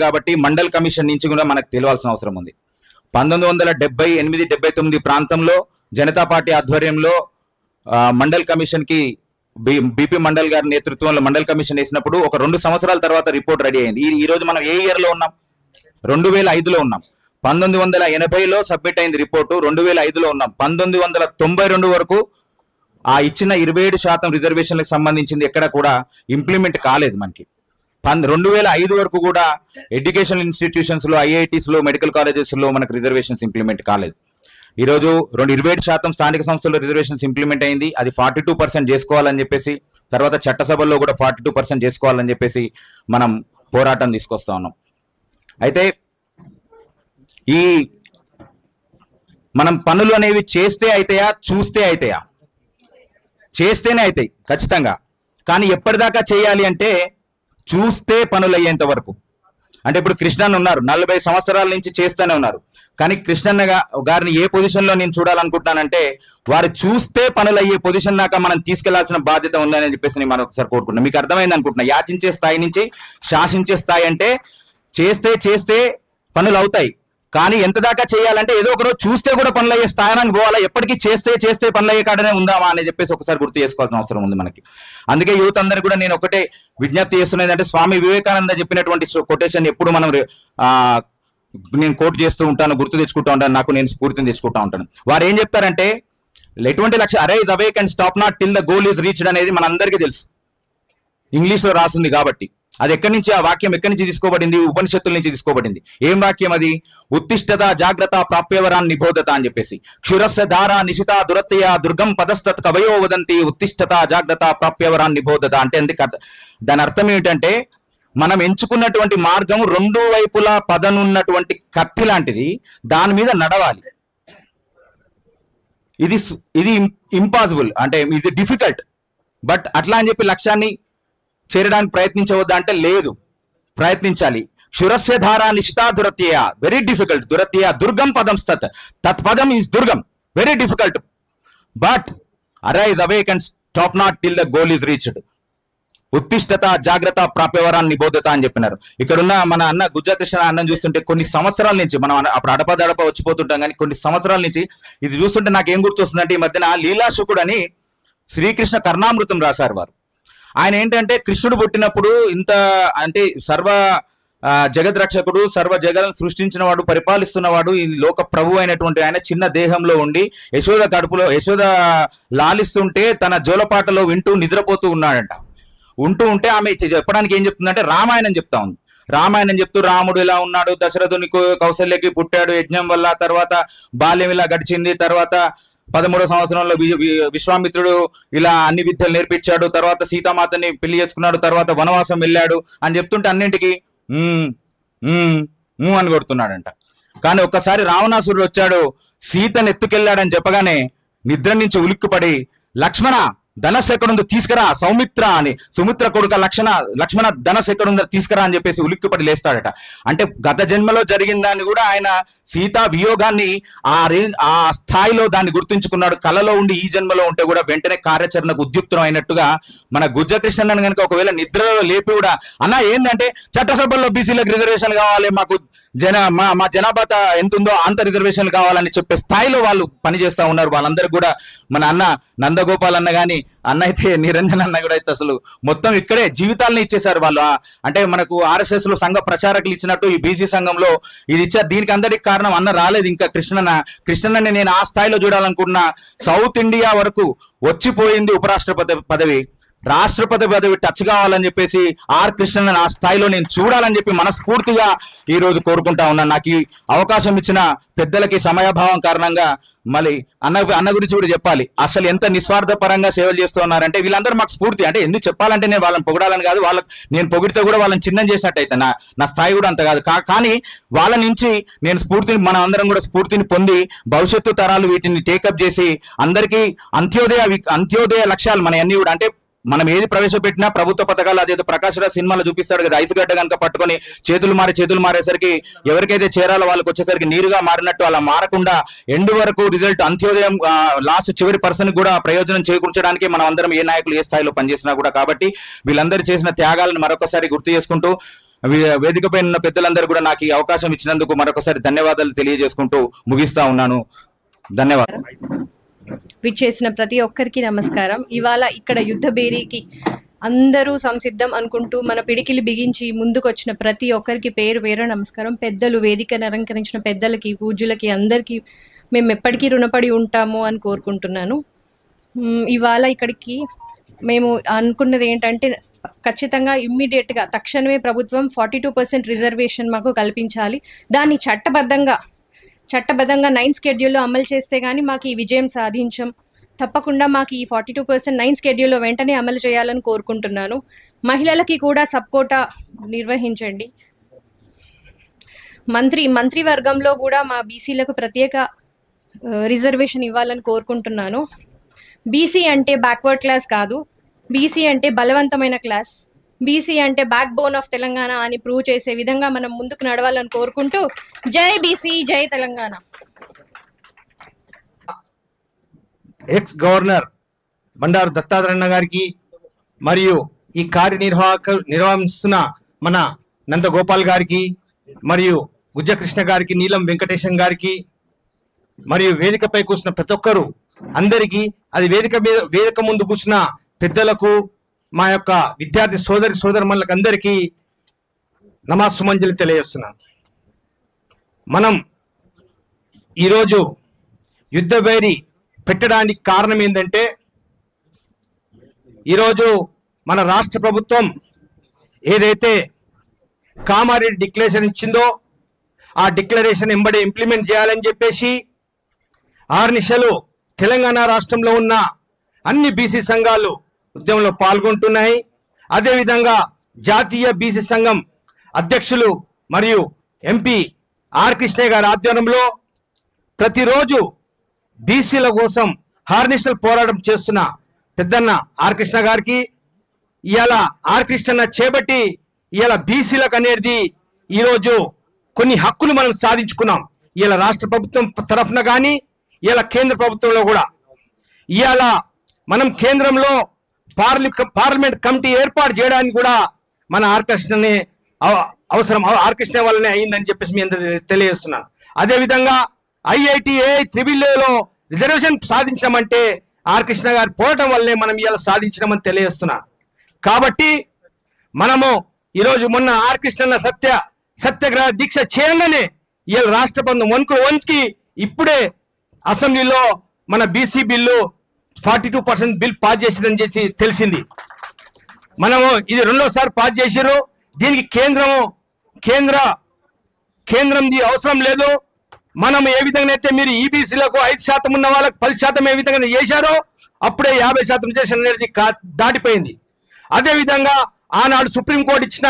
కాబట్టి మండల్ కమిషన్ నుంచి కూడా మనకు తెలియాల్సిన అవసరం ఉంది. 1978-79 ప్రాంతంలో జనతా పార్టీ ఆధ్వర్యంలో మండల్ కమిషన్ కి బిపి మండల్ గారి నేతృత్వంలో మండల్ కమిషన్ వేసినప్పుడు ఒక 2 సంవత్సరాల తర్వాత రిపోర్ట్ రెడీ అయింది. ఈ రోజు మనం ఏ ఇయర్ లో ఉన్నాం? 2005లో ఉన్నాం. 1980లో సబ్మిట్ అయింది రిపోర్టు, 2005లో ఉన్నాం. 1992 వరకు ఆ ఇచ్చిన 27% రిజర్వేషన్లకు సంబంధించింది ఎక్కడ కూడా ఇంప్లిమెంట్ కాలేదు మనకి. 2005 వరకు కూడా ఎడ్యుకేషనల్ ఇన్స్టిట్యూషన్స్ లో, ఐఐటీస్ లో, మెడికల్ కాలేజెస్ లో మనకు రిజర్వేషన్స్ ఇంప్లిమెంట్ కాలేదు. ఈరోజు 27% స్థానిక సంస్థల్లో రిజర్వేషన్స్ ఇంప్లిమెంట్ అయింది. అది 42% చేసుకోవాలని చెప్పేసి, తర్వాత చట్టసభల్లో కూడా 42% చేసుకోవాలని చెప్పేసి మనం పోరాటం తీసుకొస్తా ఉన్నాం. అయితే ఈ మనం పనులు అనేవి చేస్తే అయితాయా, చూస్తే అయితాయా? చేస్తేనే అవుతాయి ఖచ్చితంగా. కానీ ఎప్పటిదాకా చేయాలి అంటే చూస్తే పనులు అయ్యేంత వరకు. అంటే ఇప్పుడు కృష్ణన్ ఉన్నారు, 40 సంవత్సరాల నుంచి చేస్తూనే ఉన్నారు. కానీ కృష్ణన్న గారిని ఏ పొజిషన్ లో నేను చూడాలనుకుంటున్నానంటే, వారు చూస్తే పనులు అయ్యే పొజిషన్ దాకా మనం తీసుకెళ్లాల్సిన బాధ్యత ఉందని చెప్పేసి నేను మనం ఒకసారి కోరుకుంటున్నాను. మీకు అర్థమైంది అనుకుంటున్నా. యాచించే స్థాయి నుంచి శాసించే స్థాయి అంటే చేస్తే పనులు అవుతాయి. కానీ ఎంత దాకా చేయాలంటే ఏదో ఒకరోజు చూస్తే కూడా పనులు అయ్యే స్థానానికి పోవాలా. ఎప్పటికీ చేస్తే పనులు అయ్యే కాడనే ఉందామా అని చెప్పేసి ఒకసారి గుర్తు చేసుకోవాల్సిన అవసరం ఉంది మనకి. అందుకే యూత్ అందరికీ కూడా నేను ఒకటే విజ్ఞప్తి చేస్తున్నది అంటే, స్వామి వివేకానంద చెప్పినటువంటి కొటేషన్ ఎప్పుడు మనం నేను కోట్ చేస్తూ ఉంటాను, గుర్తు తెచ్చుకుంటూ ఉంటాను, నాకు నేను స్ఫూర్తిని తెచ్చుకుంటూ ఉంటాను. వారు ఏం చెప్తారంటే, ఎటువంటి లక్ష్యం, arise awake and stop not till the goal is reached అనేది మన అందరికీ తెలుసు, ఇంగ్లీష్ లో రాసింది కాబట్టి. అది ఎక్కడి నుంచి, ఆ వాక్యం ఎక్కడి నుంచి తీసుకోబడింది? ఉపనిషత్తుల నుంచి తీసుకోబడింది. ఏం వాక్యం అది? ఉత్తిష్టత జాగ్రత్త ప్రాప్యవరాన్ నిబోధత అని చెప్పేసి. క్షురస్య ధార నిశిత దురత్య దుర్గం పదస్తత్ కవయో వదంతి ఉత్తిష్టత జాగ్రత్త ప్రాప్యవరాన్ నిబోధత అంటే దాని అర్థం ఏమిటంటే, మనం ఎంచుకున్నటువంటి మార్గం 2 వైపులా పదనున్నటువంటి కత్తి లాంటిది, దాని మీద నడవాలి. ఇది ఇంపాసిబుల్, అంటే ఇది డిఫికల్ట్. బట్ అట్లా అని చెప్పి లక్ష్యాన్ని చేరడానికి ప్రయత్నించవద్దా అంటే లేదు, ప్రయత్నించాలి. క్షురస్య ధార నిశితా దురత్య, వెరీ డిఫికల్ట్. దురత్య దుర్గం పదం స్తత్, తత్పదం ఈజ్ దుర్గం, very difficult. But arise awake and stop not till the goal is reached. ఉత్తిష్టత జాగ్రత్త ప్రాప్యవరాన్ని నిబోధత అని చెప్పినారు. ఇక్కడున్న మన అన్న గుజ్జకృష్ణ అన్నం చూస్తుంటే కొన్ని సంవత్సరాల నుంచి, మనం అప్పుడు అడపదడప వచ్చిపోతుంటాం, కానీ కొన్ని సంవత్సరాల నుంచి ఇది చూస్తుంటే నాకు ఏం గుర్తొస్తుందంటే, ఈ మధ్యన లీలాశుకుడు అని శ్రీకృష్ణ కర్ణామృతం రాశారు వారు. ఆయన ఏంటంటే, కృష్ణుడు పుట్టినప్పుడు ఇంత అంటే సర్వ జగద్రక్షకుడు, సర్వ జగలను సృష్టించిన వాడు, పరిపాలిస్తున్నవాడు, ఈ లోక ప్రభు అయినటువంటి ఆయన చిన్న దేహంలో ఉండి యశోద కడుపులో యశోద లాలిస్తుంటే తన జోలపాటలో వింటూ నిద్రపోతూ ఉన్నాడంట. ఉంటే ఆమె చెప్పడానికి ఏం చెప్తుందంటే రామాయణం చెప్తా ఉంది. రామాయణం చెప్తూ రాముడు ఇలా ఉన్నాడు, దశరథుని కౌశల్యకి పుట్టాడు యజ్ఞం వల్ల, తర్వాత బాల్యం ఇలా గడిచింది, తర్వాత 13వ సంవత్సరంలో విశ్వామిత్రుడు ఇలా అన్ని విద్యలు నేర్పించాడు, తర్వాత సీతామాతని పెళ్లి చేసుకున్నాడు, తర్వాత వనవాసం వెళ్ళాడు అని చెప్తుంటే అన్నింటికి అని కొడుతున్నాడంట. కానీ ఒక్కసారి రావణాసురుడు వచ్చాడు, సీతను ఎత్తుకెళ్ళాడని చెప్పగానే నిద్ర నుంచి ఉలిక్కుపడి, లక్ష్మణ ధనస్సు ఎక్కడుందో తీసుకురా, సౌమిత్ర అని సుమిత్ర కొడుక లక్ష్మణ ధనస్సు ఎక్కడుందో తీసుకురా అని చెప్పేసి ఉలిక్కిపడి లేస్తాడట. అంటే గత జన్మలో జరిగిన దాన్ని కూడా ఆయన సీతా వియోగాన్ని ఆ స్థాయిలో దాన్ని గుర్తుంచుకున్నాడు. కలలో ఉండి ఈ జన్మలో ఉంటే కూడా వెంటనే కార్యాచరణకు ఉద్యుక్తం అయినట్టుగా మన గుజ్జకృష్ణన్ కనుక ఒకవేళ నిద్రలో లేపి కూడా, అన్న ఏంటంటే చట్టసభల్లో బీసీలకు రిజర్వేషన్ కావాలి, మాకు మా జనాభా ఎంత ఉందో అంత రిజర్వేషన్ కావాలని చెప్పే స్థాయిలో వాళ్ళు పనిచేస్తా ఉన్నారు. వాళ్ళందరికీ కూడా మన అన్న నందగోపాల్ అన్న కానీ, అన్న అయితే నిరంజన్ అన్న కూడా అయితే అసలు మొత్తం ఇక్కడే జీవితాలను ఇచ్చేశారు వాళ్ళు. అంటే మనకు RSS లో సంఘ ప్రచారకులు ఇచ్చినట్టు ఈ బీసీ సంఘంలో ఇది ఇచ్చారు. దీనికి అందరికి కారణం అన్న రాలేదు ఇంకా కృష్ణన్నని నేను ఆ స్థాయిలో చూడాలనుకున్నా. సౌత్ ఇండియా వరకు వచ్చిపోయింది ఉపరాష్ట్రపతి పదవి, రాష్ట్రపతి పదవి టచ్ కావాలని చెప్పేసి కృష్ణన్ ఆ స్థాయిలో నేను చూడాలని చెప్పి మనస్ఫూర్తిగా ఈ రోజు కోరుకుంటా ఉన్నాను. నాకు ఈ అవకాశం ఇచ్చిన పెద్దలకి సమయాభావం కారణంగా మళ్ళీ అన్న గురించి కూడా చెప్పాలి. అసలు ఎంత నిస్వార్థ పరంగా సేవలు చేస్తూ ఉన్నారంటే వీళ్ళందరూ మాకు స్ఫూర్తి. అంటే ఎందుకు చెప్పాలంటే నేను వాళ్ళని పొగడాలని కాదు, నేను పొగిడితే కూడా వాళ్ళని చిన్నం చేసినట్టయితే నా స్థాయి కూడా అంత కాదు. కానీ వాళ్ళ నుంచి నేను స్ఫూర్తిని, మనం అందరం కూడా స్ఫూర్తిని పొంది భవిష్యత్తు తరాలు వీటిని టేకప్ చేసి అందరికీ అంత్యోదయ లక్ష్యాలు మన అన్ని కూడా, అంటే మనం ఏది ప్రవేశపెట్టినా ప్రభుత్వ పథకాలు, అదేదో ప్రకాష్ రాజ్ సినిమాలో చూపిస్తాడు కదా, ఐస్ గడ్డ కనుక పట్టుకొని చేతులు మారేసరికి ఎవరికైతే చేరాలో వాళ్ళకి వచ్చేసరికి నీరుగా మారినట్టు అలా మారకుండా ఎండ్ వరకు రిజల్ట్ అంత్యోదయం లాస్ట్ చివరి పర్సన్ కూడా ప్రయోజనం చేకూర్చడానికి మనం అందరం ఏ నాయకులు ఏ స్థాయిలో పనిచేసినా కూడా. కాబట్టి వీళ్ళందరూ చేసిన త్యాగాలను మరొకసారి గుర్తు చేసుకుంటూ వేదికపై ఉన్న పెద్దలందరూ కూడా నాకు ఈ అవకాశం ఇచ్చినందుకు మరొకసారి ధన్యవాదాలు తెలియజేసుకుంటూ ముగిస్తా ఉన్నాను. ధన్యవాదాలు. విచ్చేసిన ప్రతి ఒక్కరికి నమస్కారం. ఇవాళ ఇక్కడ యుద్ధ బేరీకి అందరూ సంసిద్ధం అనుకుంటూ మన పిడికిలి బిగించి ముందుకు వచ్చిన ప్రతి ఒక్కరికి పేరు పేరు నమస్కారం. పెద్దలు, వేదికను అలంకరించిన పెద్దలకి, పూజ్యులకి అందరికీ మేము ఎప్పటికీ రుణపడి ఉంటాము అని కోరుకుంటున్నాను. ఇవాళ ఇక్కడికి మేము అనుకున్నది ఏంటంటే ఖచ్చితంగా ఇమ్మీడియట్గా తక్షణమే ప్రభుత్వం 42% రిజర్వేషన్ మాకు కల్పించాలి. దాన్ని చట్టబద్ధంగా 9 స్కెడ్యూల్లో అమలు చేస్తే కానీ మాకు ఈ విజయం సాధించం. తప్పకుండా మాకు ఈ 42% 9 స్కెడ్యూల్లో వెంటనే అమలు చేయాలని కోరుకుంటున్నాను. మహిళలకి కూడా సబ్కోటా నిర్వహించండి. మంత్రివర్గంలో కూడా మా బీసీలకు ప్రత్యేక రిజర్వేషన్ ఇవ్వాలని కోరుకుంటున్నాను. బీసీ అంటే బ్యాక్వర్డ్ క్లాస్ కాదు, బీసీ అంటే బలవంతమైన క్లాస్, బీసీ అంటే బ్యాక్ బోన్ ఆఫ్ తెలంగాణ అని ప్రూవ్ చేసే విధంగా మనం ముందుకు నడవాలని కోరుకుంటూ జై బీసీ, జై తెలంగాణ. ఎక్స్ గవర్నర్ బండారు దత్తాత్రేయ గారికి మరియు ఈ నిర్వహిస్తున్న మన నందగోపాల్ గారికి మరియు గుజ్జకృష్ణ గారికి, నీలం వెంకటేశం గారికి మరియు వేదికపై కూర్చున్న ప్రతి ఒక్కరు అందరికీ, అది వేదిక ముందు కూర్చున్న పెద్దలకు, మా యొక్క విద్యార్థి సోదరులకు అందరికీ నమాజ్ సుమంజలి తెలియజేస్తున్నాను. మనం ఈరోజు యుద్ధ బేరీ పెట్టడానికి కారణం ఏంటంటే, ఈరోజు మన రాష్ట్ర ప్రభుత్వం ఏదైతే కామారెడ్డి డిక్లరేషన్ ఇచ్చిందో ఆ డిక్లరేషన్ ఎంబడే ఇంప్లిమెంట్ చేయాలని చెప్పేసి 6 నిమిషాలు తెలంగాణ రాష్ట్రంలో ఉన్న అన్ని బీసీ సంఘాలు ఉద్యమంలో పాల్గొంటున్నాయి. అదేవిధంగా జాతీయ బీసీ సంఘం అధ్యక్షులు మరియు ఎంపీ ఆర్ కృష్ణయ్య గారి ఆధ్వర్యంలో ప్రతిరోజు బీసీల కోసం హార్నిషల్ పోరాటం చేస్తున్న పెద్దన్న ఆర్ కృష్ణ గారికి, ఇవాళ ఆర్ కృష్ణ చేపట్టి ఇవాళ బీసీలకు అనేది ఈరోజు కొన్ని హక్కులు మనం సాధించుకున్నాం. ఇవాళ రాష్ట్ర ప్రభుత్వం తరఫున కానీ ఇవాళ కేంద్ర ప్రభుత్వంలో కూడా ఇవాళ మనం కేంద్రంలో పార్లమెంట్ కమిటీ ఏర్పాటు చేయడానికి కూడా మన ఆర్ కృష్ణనే అవసరం, ఆర్ కృష్ణ వల్లనే అయిందని చెప్పేసి మీ అందరూ తెలియజేస్తున్నాను. అదేవిధంగా IITA త్రిబుల్లో రిజర్వేషన్ సాధించామంటే ఆర్ కృష్ణ గారి పోవటం వల్లే మనం ఇవాళ సాధించినామని తెలియజేస్తున్నాను. కాబట్టి మనము ఈరోజు మొన్న ఆర్ కృష్ణ సత్యాగ్రహ దీక్ష చేయంగానే ఇవాళ రాష్ట్ర ప్రభుత్వం వన్కి ఇప్పుడే అసెంబ్లీలో మన బీసీ బిల్లు 42% బిల్ పాస్ చేసిందని చెప్పి తెలిసింది. మనము ఇది రెండోసారి పాస్ చేసారు. దీనికి కేంద్రంది అవసరం లేదు. మనం ఏ విధంగా అయితే మీరు ఈబీసీలకు 5% ఉన్న వాళ్ళకి 10% ఏ విధంగా చేశారో అప్పుడే 50% రిజర్వేషన్ అనేది దాటిపోయింది. అదేవిధంగా ఆనాడు సుప్రీంకోర్టు ఇచ్చిన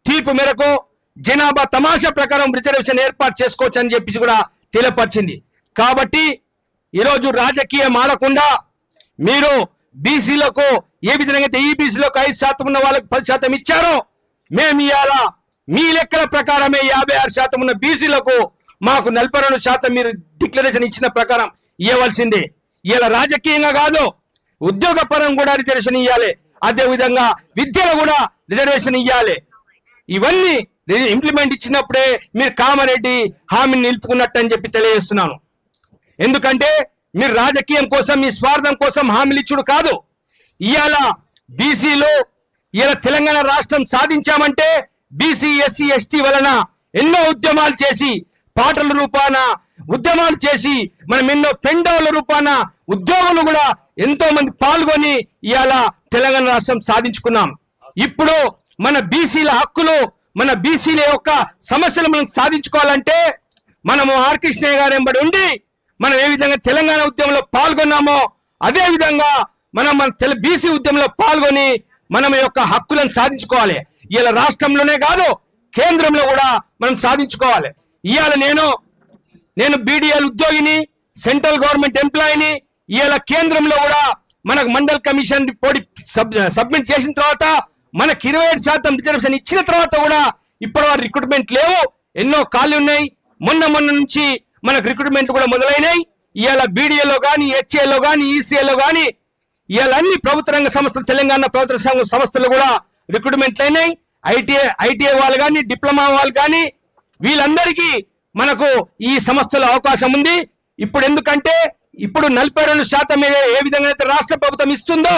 తీర్పు మేరకు జనాభా తమాషా ప్రకారం రిజర్వేషన్ ఏర్పాటు చేసుకోవచ్చు అని చెప్పి కూడా తెలియపరిచింది. కాబట్టి ఈరోజు రాజకీయం ఆడకుండా మీరు బీసీలకు ఏ విధంగా అయితే ఈబీసీలకు 5% ఉన్న వాళ్ళకి 10% ఇచ్చారో మేము ఇవాళ మీ లెక్కల ప్రకారమే 56% ఉన్న బీసీలకు మాకు 42% మీరు డిక్లరేషన్ ఇచ్చిన ప్రకారం ఇవ్వవలసిందే. ఇలా రాజకీయంగా కాదు, ఉద్యోగపరం కూడా రిజర్వేషన్ ఇవ్వాలి. అదేవిధంగా విద్యలో కూడా రిజర్వేషన్ ఇవ్వాలి. ఇవన్నీ ఇంప్లిమెంట్ ఇచ్చినప్పుడే మీరు కామారెడ్డి హామీని నిలుపుకున్నట్టు అని చెప్పి తెలియజేస్తున్నాను. ఎందుకంటే మీరు రాజకీయం కోసం, మీ స్వార్థం కోసం హామీలు ఇచ్చుడు కాదు. ఇవాళ బీసీలు ఇలా తెలంగాణ రాష్ట్రం సాధించామంటే బీసీ ఎస్సీ ఎస్టీ వలన ఎన్నో ఉద్యమాలు చేసి, పాటల రూపాన ఉద్యమాలు చేసి, మనం ఎన్నో పెండవుల రూపాన ఉద్యోగులు కూడా ఎంతో మంది పాల్గొని ఇవాళ తెలంగాణ రాష్ట్రం సాధించుకున్నాం. ఇప్పుడు మన బీసీల హక్కులు, మన బీసీల యొక్క సమస్యలు మనం సాధించుకోవాలంటే మనము ఆర్ కృష్ణయ్య గారు వెంబడి ఉండి మనం ఏ విధంగా తెలంగాణ ఉద్యమంలో పాల్గొన్నామో అదే విధంగా మనం మన బీసీ ఉద్యమంలో పాల్గొని మనం యొక్క హక్కులను సాధించుకోవాలి. ఇలా రాష్ట్రంలోనే కాదు, కేంద్రంలో కూడా మనం సాధించుకోవాలి. ఇవాళ నేను బీడీఎల్ ఉద్యోగిని, సెంట్రల్ గవర్నమెంట్ ఎంప్లాయీని. ఇవాళ కేంద్రంలో కూడా మనకు మండల్ కమిషన్ రిపోర్ట్ సబ్మిట్ చేసిన తర్వాత మనకు 27% రిజర్వేషన్ ఇచ్చిన తర్వాత కూడా ఇప్పటి వరకు రిక్రూట్మెంట్ లేవు. ఎన్నో ఖాళీ ఉన్నాయి. మొన్న నుంచి మనకు రిక్రూట్మెంట్ కూడా మొదలైనాయి. ఇవాళ బీడీఏలో కానీ, హెచ్ఏలో కానీ, ఈసీఏలో కానీ ఇవాళ అన్ని ప్రభుత్వ రంగ సంస్థలు, తెలంగాణ ప్రభుత్వ సంస్థలు కూడా రిక్రూట్మెంట్లు అయినాయి. ఐటీఐ వాళ్ళు కానీ, డిప్లొమా వాళ్ళు కానీ, వీళ్ళందరికీ మనకు ఈ సంస్థలో అవకాశం ఉంది. ఇప్పుడు ఎందుకంటే ఇప్పుడు 42% ఏ విధంగా అయితే రాష్ట్ర ప్రభుత్వం ఇస్తుందో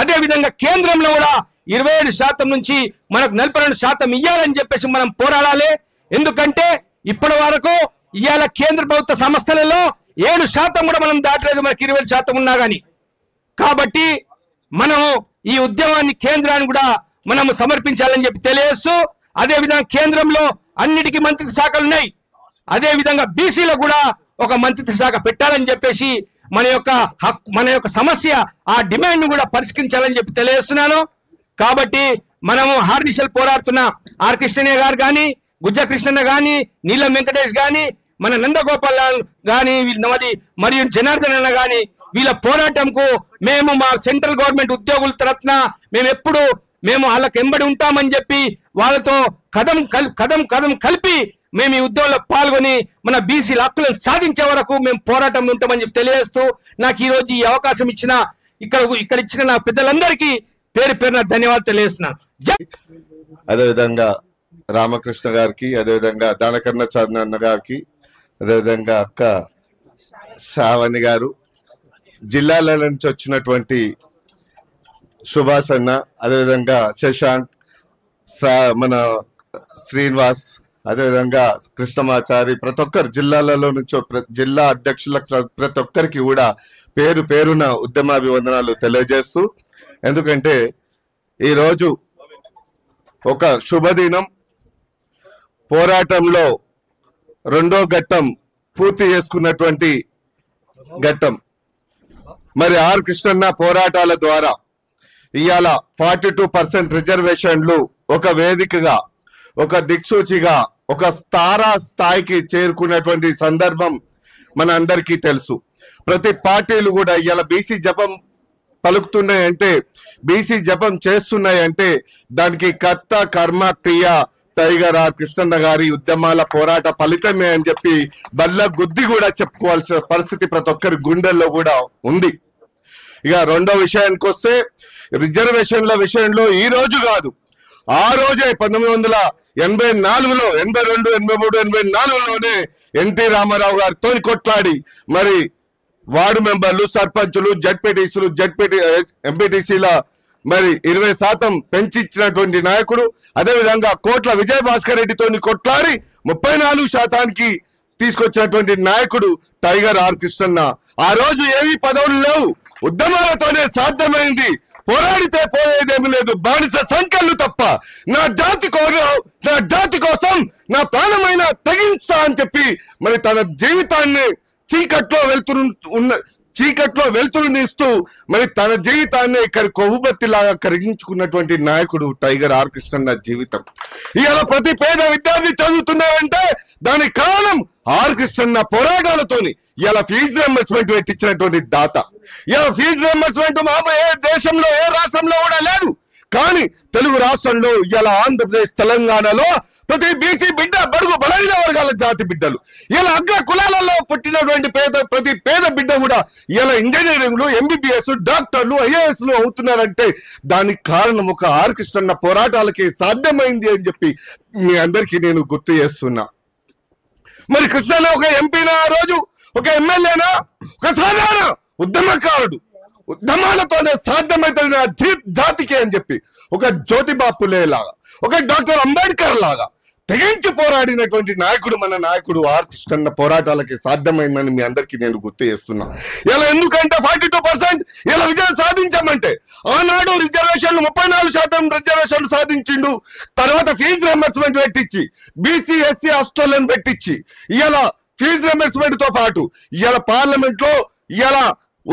అదే విధంగా కేంద్రంలో కూడా 27% నుంచి మనకు 42% ఇవ్వాలని చెప్పేసి మనం పోరాడాలి. ఎందుకంటే ఇప్పటి వరకు ఇవాళ కేంద్ర ప్రభుత్వ సంస్థలలో 7% కూడా మనం దాటలేదు, మనకి 20% ఉన్నా కానీ. కాబట్టి మనము ఈ ఉద్యమాన్ని కేంద్రాన్ని కూడా మనము సమర్పించాలని చెప్పి తెలియజేస్తూ, అదేవిధంగా కేంద్రంలో అన్నిటికీ మంత్రిత్వ శాఖలు ఉన్నాయి, అదే విధంగా బీసీలో కూడా ఒక మంత్రిత్వ శాఖ పెట్టాలని చెప్పేసి మన యొక్క సమస్య, ఆ డిమాండ్ కూడా పరిష్కరించాలని చెప్పి తెలియజేస్తున్నాను. కాబట్టి మనము హార్నిషల్ పోరాడుతున్న ఆర్ కృష్ణయ్య గారు కానీ, గుజ్జ కృష్ణన్న కానీ, నీలం వెంకటేష్ కానీ, మన నందగోపాల్ కానీ, మరియు జనార్దన్ అన్న కానీ, వీళ్ళ పోరాటంకు మేము మా సెంట్రల్ గవర్నమెంట్ ఉద్యోగుల తరఫున మేము వాళ్ళకి ఎంబడి ఉంటామని చెప్పి వాళ్ళతో కదం కలిపి మేము ఈ ఉద్యమంలో పాల్గొని మన బీసీ హక్కులను సాధించే వరకు మేము పోరాటంలో ఉంటామని చెప్పి తెలియజేస్తూ, నాకు ఈ రోజు ఈ అవకాశం ఇచ్చిన ఇక్కడ ఇచ్చిన నా పెద్దలందరికీ పేరు పేరున ధన్యవాదాలు తెలియజేస్తున్నాను. అదేవిధంగా రామకృష్ణ గారికి, అదేవిధంగా దానకర్ణ చంద్రన్న గారికి, అదేవిధంగా అక్క శ్రావణి గారు, జిల్లాల నుంచి వచ్చినటువంటి సుభాష్ అన్న, అదేవిధంగా శశాంక్, మన శ్రీనివాస్, అదేవిధంగా కృష్ణమాచారి, ప్రతి ఒక్కరు జిల్లాలలో నుంచి జిల్లా అధ్యక్షుల ప్రతి ఒక్కరికి కూడా పేరు పేరున ఉద్యమాభివందనాలు తెలియజేస్తూ, ఎందుకంటే ఈరోజు ఒక శుభదినం, పోరాటంలో రెండో ఘట్టం పూర్తి చేసుకున్నటువంటి ఘట్టం. మరి ఆర్ కృష్ణన్న పోరాటాల ద్వారా ఇవాళ 42% రిజర్వేషన్లు ఒక వేదికగా, ఒక దిక్సూచిగా, ఒక స్థాయికి చేరుకున్నటువంటి సందర్భం మన అందరికీ తెలుసు. ప్రతి పార్టీలు కూడా ఇవాళ బీసీ జపం పలుకుతున్నాయంటే, బీసీ జపం చేస్తున్నాయంటే దానికి కర్త కర్మ క్రియ టైగర్ ఆర్ కృష్ణన్న గారి ఉద్యమాల పోరాట ఫలితమే అని చెప్పి బల్ల గుద్ది కూడా చెప్పుకోవాల్సిన పరిస్థితి ప్రతి ఒక్కరి గుండెల్లో కూడా ఉంది. ఇక రెండో విషయానికి వస్తే, రిజర్వేషన్ల విషయంలో ఈ రోజు కాదు, ఆ రోజే 1984లో 82, 83, 84లోనే ఎన్టీ రామారావు గారితో కొట్లాడి మరి వార్డు మెంబర్లు, సర్పంచులు, ఎంపీటీసీల మరి 20% పెంచిచ్చినటువంటి నాయకుడు. అదేవిధంగా కోట్ల విజయభాస్కర్ రెడ్డితో కొట్లాడి 34% తీసుకొచ్చినటువంటి నాయకుడు టైగర్ ఆర్ కృష్ణన్న. ఆ రోజు ఏవి పదవులు లేవు, ఉద్యమాలతోనే సాధ్యమైంది. పోరాడితే పోయేదేమీ లేదు, బానిస సంఖ్యలు తప్ప. నా జాతి కోసం నా ప్రాణమైన తెగించా అని చెప్పి మరి తన జీవితాన్ని చీకట్లో వెళ్తురునిస్తూ మరి తన జీవితాన్ని ఇక్కడ కొవ్వుబత్తిలాగా కరిగించుకున్నటువంటి నాయకుడు టైగర్ ఆర్ కృష్ణన్న జీవితం. ఇవాళ ప్రతి పేద విద్యార్థి చదువుతున్నారంటే దానికి కారణం ఆర్ కృష్ణన్న పోరాటాలతోని. ఇలా ఫీజు రియంబర్స్మెంట్ పెట్టించినటువంటి దాత. ఇలా ఫీజు రియంబర్స్మెంట్ ఏ దేశంలో ఏ రాష్ట్రంలో కూడా లేదు. కానీ తెలుగు రాష్ట్రంలో ఇలా ఆంధ్రప్రదేశ్, తెలంగాణలో ప్రతి బీసీ బిడ్డ, బడుగు బలైన వర్గాల జాతి బిడ్డలు, ఇలా అగ్ర కులాలలో పుట్టినటువంటి ప్రతి పేద బిడ్డ కూడా ఇలా ఇంజనీరింగ్లు, ఎంబీబీఎస్, డాక్టర్లు, ఐఏఎస్లు అవుతున్నారంటే దానికి కారణం ఒక ఆర్ కృష్ణన్న పోరాటాలకి సాధ్యమైంది అని చెప్పి మీ అందరికీ నేను గుర్తు చేస్తున్నా. మరి కృష్ణన్న ఒక ఎంపీనా, ఆ రోజు ఒక ఎమ్మెల్యేనా, ఒక సాధారణ ఉద్యమకారుడు. ఉద్యమాలతోనే సాధ్యమవుతుంది జాతికి అని చెప్పి ఒక జ్యోతిబా పులే లాగా, ఒక డాక్టర్ అంబేద్కర్ లాగా తెగించి పోరాడినటువంటి నాయకుడు మన నాయకుడు ఆర్ కృష్ణన్న పోరాటాలకి సాధ్యమైందని మీ అందరికీ నేను గుర్తు చేస్తున్నా. ఇలా ఎందుకంటే 42% ఇలా విజయం సాధించామంటే, ఆనాడు రిజర్వేషన్లు 34% రిజర్వేషన్లు సాధించిండు. తర్వాత ఫీజు రియంబర్స్మెంట్ పెట్టించి, బీసీ ఎస్సీ హాస్టళ్లను పెట్టించి, ఇలా ఫీజు రియంబర్స్మెంట్ తో పాటు ఇలా పార్లమెంట్ లో ఇలా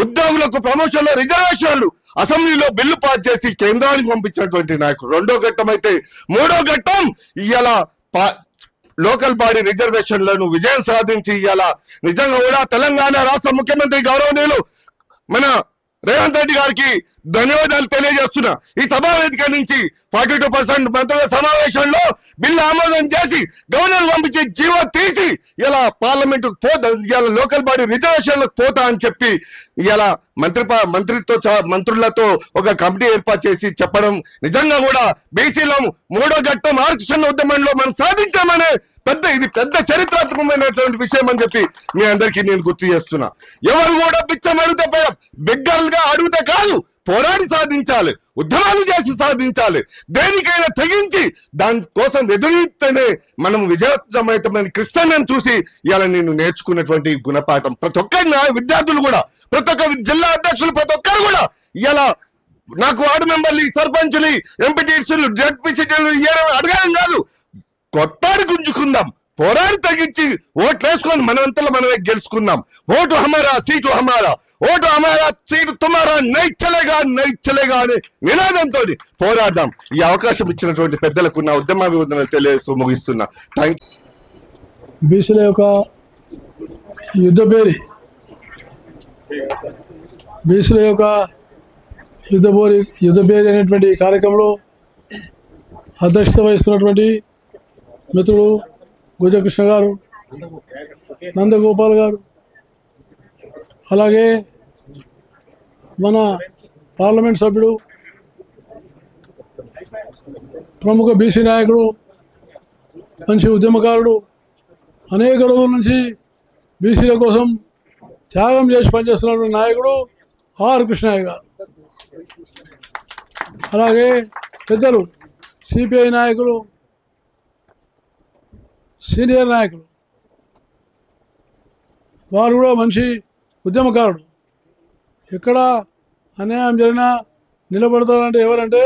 ఉద్యోగులకు ప్రమోషన్లో రిజర్వేషన్లు అసెంబ్లీలో బిల్లు పాస్ చేసి కేంద్రానికి పంపించినటువంటి నాయకుడు. రెండో ఘట్టం అయితే, మూడో ఘట్టం ఇలా లోకల్ బాడీ రిజర్వేషన్లను విజయం సాధించి ఇలా నిజంగా కూడా తెలంగాణ రాష్ట్ర ముఖ్యమంత్రి గౌరవనీయులు మన రేవంత్ రెడ్డి గారికి ధన్యవాదాలు తెలియజేస్తున్నా. ఈ సభా వేదిక నుంచి 42% మంత్రుల సమావేశంలో బిల్లు ఆమోదం చేసి గవర్నర్ పంపించి జీవో తీసి ఇలా పార్లమెంట్ పోతా, ఇలా లోకల్ బాడీ రిజర్వేషన్లకు పోతా అని చెప్పి ఇలా మంత్రులతో ఒక కమిటీ ఏర్పాటు చేసి చెప్పడం నిజంగా కూడా బీసీలో 3వ ఘట్టం ఆర్కిషన్ ఉద్యమంలో మనం సాధించామనే ఇది పెద్ద చరిత్రాత్మకమైనటువంటి విషయం అని చెప్పి మీ అందరికీ నేను గుర్తు చేస్తున్నా. ఎవరు కూడా బిచ్చం అడిగితే బిగ్గరలుగా అడిగితే కాదు, పోరాడి సాధించాలి, ఉద్యమాలు చేసి సాధించాలి, దేనికైనా తెగించి దానికోసం ఎదురీతేనే మనం విజయవంతమైన కృష్ణని చూసి ఇలా నేను నేర్చుకున్నటువంటి గుణపాఠం. ప్రతి ఒక్కరి విద్యార్థులు కూడా, ప్రతి ఒక్క జిల్లా అధ్యక్షులు, ప్రతి ఒక్కరు కూడా ఇలా నాకు వార్డు మెంబర్లు, సర్పంచులు, ఎంపీటీసీలు, జడ్పీసీలు అడగడం కాదు, కొట్టాడి గుంజుకుందాం, పోరాడి తగ్గించి ఓట్లు వేసుకొని మనమంతలో మనమే గెలుచుకుందాం. ఓటు హమారా సీటు హమారా, ఓటు హమారా సీటు తుమారా, నైచ్చలేగా నైచ్చలేగా అనే నినాదంతో పోరాడదాం. ఈ అవకాశం ఇచ్చినటువంటి పెద్దలకు నా ఉద్యమాభివందనలు తెలియజేస్తూ ముగిస్తున్నా. Thank you. బీసీల యొక్క యుద్ధబేరి అనేటువంటి కార్యక్రమంలో అధ్యక్షత వహిస్తున్నటువంటి మిత్రుడు గుజకృష్ణ గారు, నందగోపాల్ గారు, అలాగే మన పార్లమెంట్ సభ్యుడు, ప్రముఖ బీసీ నాయకుడు, మంచి ఉద్యమకారుడు, అనేక రోజుల నుంచి బీసీల కోసం త్యాగం చేసి పనిచేస్తున్నటువంటి నాయకుడు ఆర్ కృష్ణయ్య గారు, అలాగే పెద్దలు సిపిఐ నాయకులు, సీనియర్ నాయకులు, వారు కూడా మంచి ఉద్యమకారుడు. ఎక్కడ అన్యాయం జరిగినా నిలబడతారంటే ఎవరంటే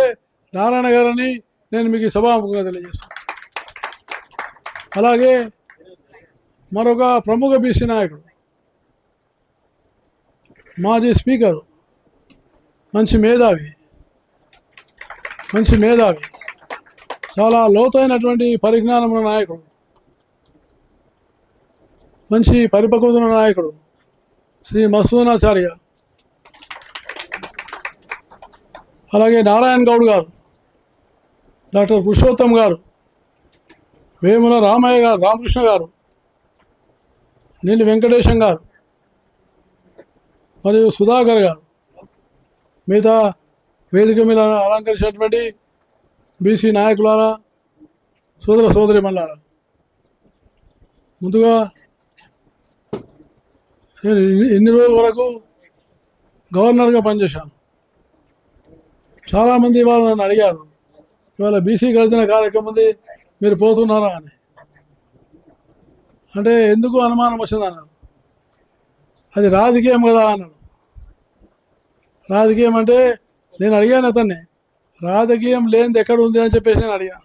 నారాయణ గారని నేను మీకు సభాముఖంగా తెలియజేస్తాను. అలాగే మరొక ప్రముఖ బీసీ నాయకుడు, మాజీ స్పీకరు, మంచి మేధావి, చాలా లోతైనటువంటి పరిజ్ఞానం ఉన్న నాయకుడు, మంచి పరిపక్వత ఉన్న నాయకుడు శ్రీ మసూనాచార్య, అలాగే నారాయణ గౌడ్ గారు, డాక్టర్ పురుషోత్తం గారు, వేముల రామయ్య గారు, రామకృష్ణ గారు, నీలి వెంకటేశం గారు, మరియు సుధాకర్ గారు, మిగతా వేదిక మీద అలంకరించినటువంటి బీసీ నాయకులారా, సోదర సోదరిమణులారా, ముందుగా నేను ఇన్ని రోజుల వరకు గవర్నర్గా పనిచేశాను. చాలామంది ఇవాళ నన్ను అడిగారు, ఇవాళ బీసీ గర్జన కార్యక్రమం ఉంది, మీరు పోతున్నారా అని. అంటే ఎందుకు అనుమానం వచ్చింది అన్నాడు. అది రాజకీయం కదా అన్నాడు. రాజకీయం అంటే నేను అడిగాను అతన్ని, రాజకీయం లేనిది ఎక్కడ ఉంది అని చెప్పేసి నేను అడిగాను.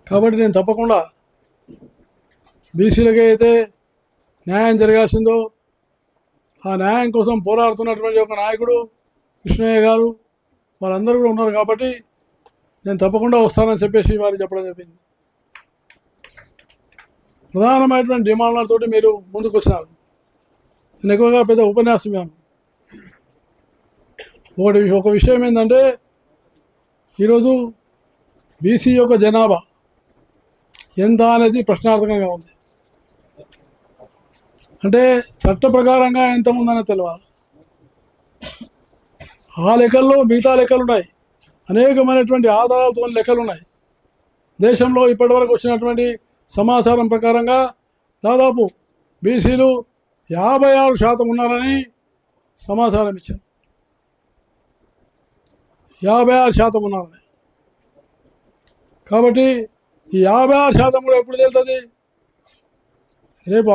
కాబట్టి నేను తప్పకుండా బీసీలకి అయితే న్యాయం జరగాల్సిందో ఆ న్యాయం కోసం పోరాడుతున్నటువంటి ఒక నాయకుడు కృష్ణయ్య గారు, వాళ్ళందరూ కూడా ఉన్నారు. కాబట్టి నేను తప్పకుండా వస్తానని చెప్పేసి వారికి చెప్పడం జరిగింది. ప్రధానమైనటువంటి డిమాండ్లతోటి మీరు ముందుకు వచ్చినారు. నేను ఎక్కువగా పెద్ద ఉపన్యాసం ఇవ్వను. ఒక విషయం ఏంటంటే, ఈరోజు బీసీ యొక్క జనాభా ఎంత అనేది ప్రశ్నార్థకంగా ఉంది. అంటే చట్ట ప్రకారంగా ఎంతమంది తెలియాలి. ఆ లెక్కల్లో మిగతా లెక్కలు ఉన్నాయి, అనేకమైనటువంటి ఆధారాలతో లెక్కలు ఉన్నాయి. దేశంలో ఇప్పటివరకు వచ్చినటువంటి సమాచారం ప్రకారంగా దాదాపు బీసీలు 56% ఉన్నారని సమాచారం ఇచ్చారు. 56% ఉన్నారని. కాబట్టి ఈ 56% కూడా ఎప్పుడు తెలుస్తుంది? రేపు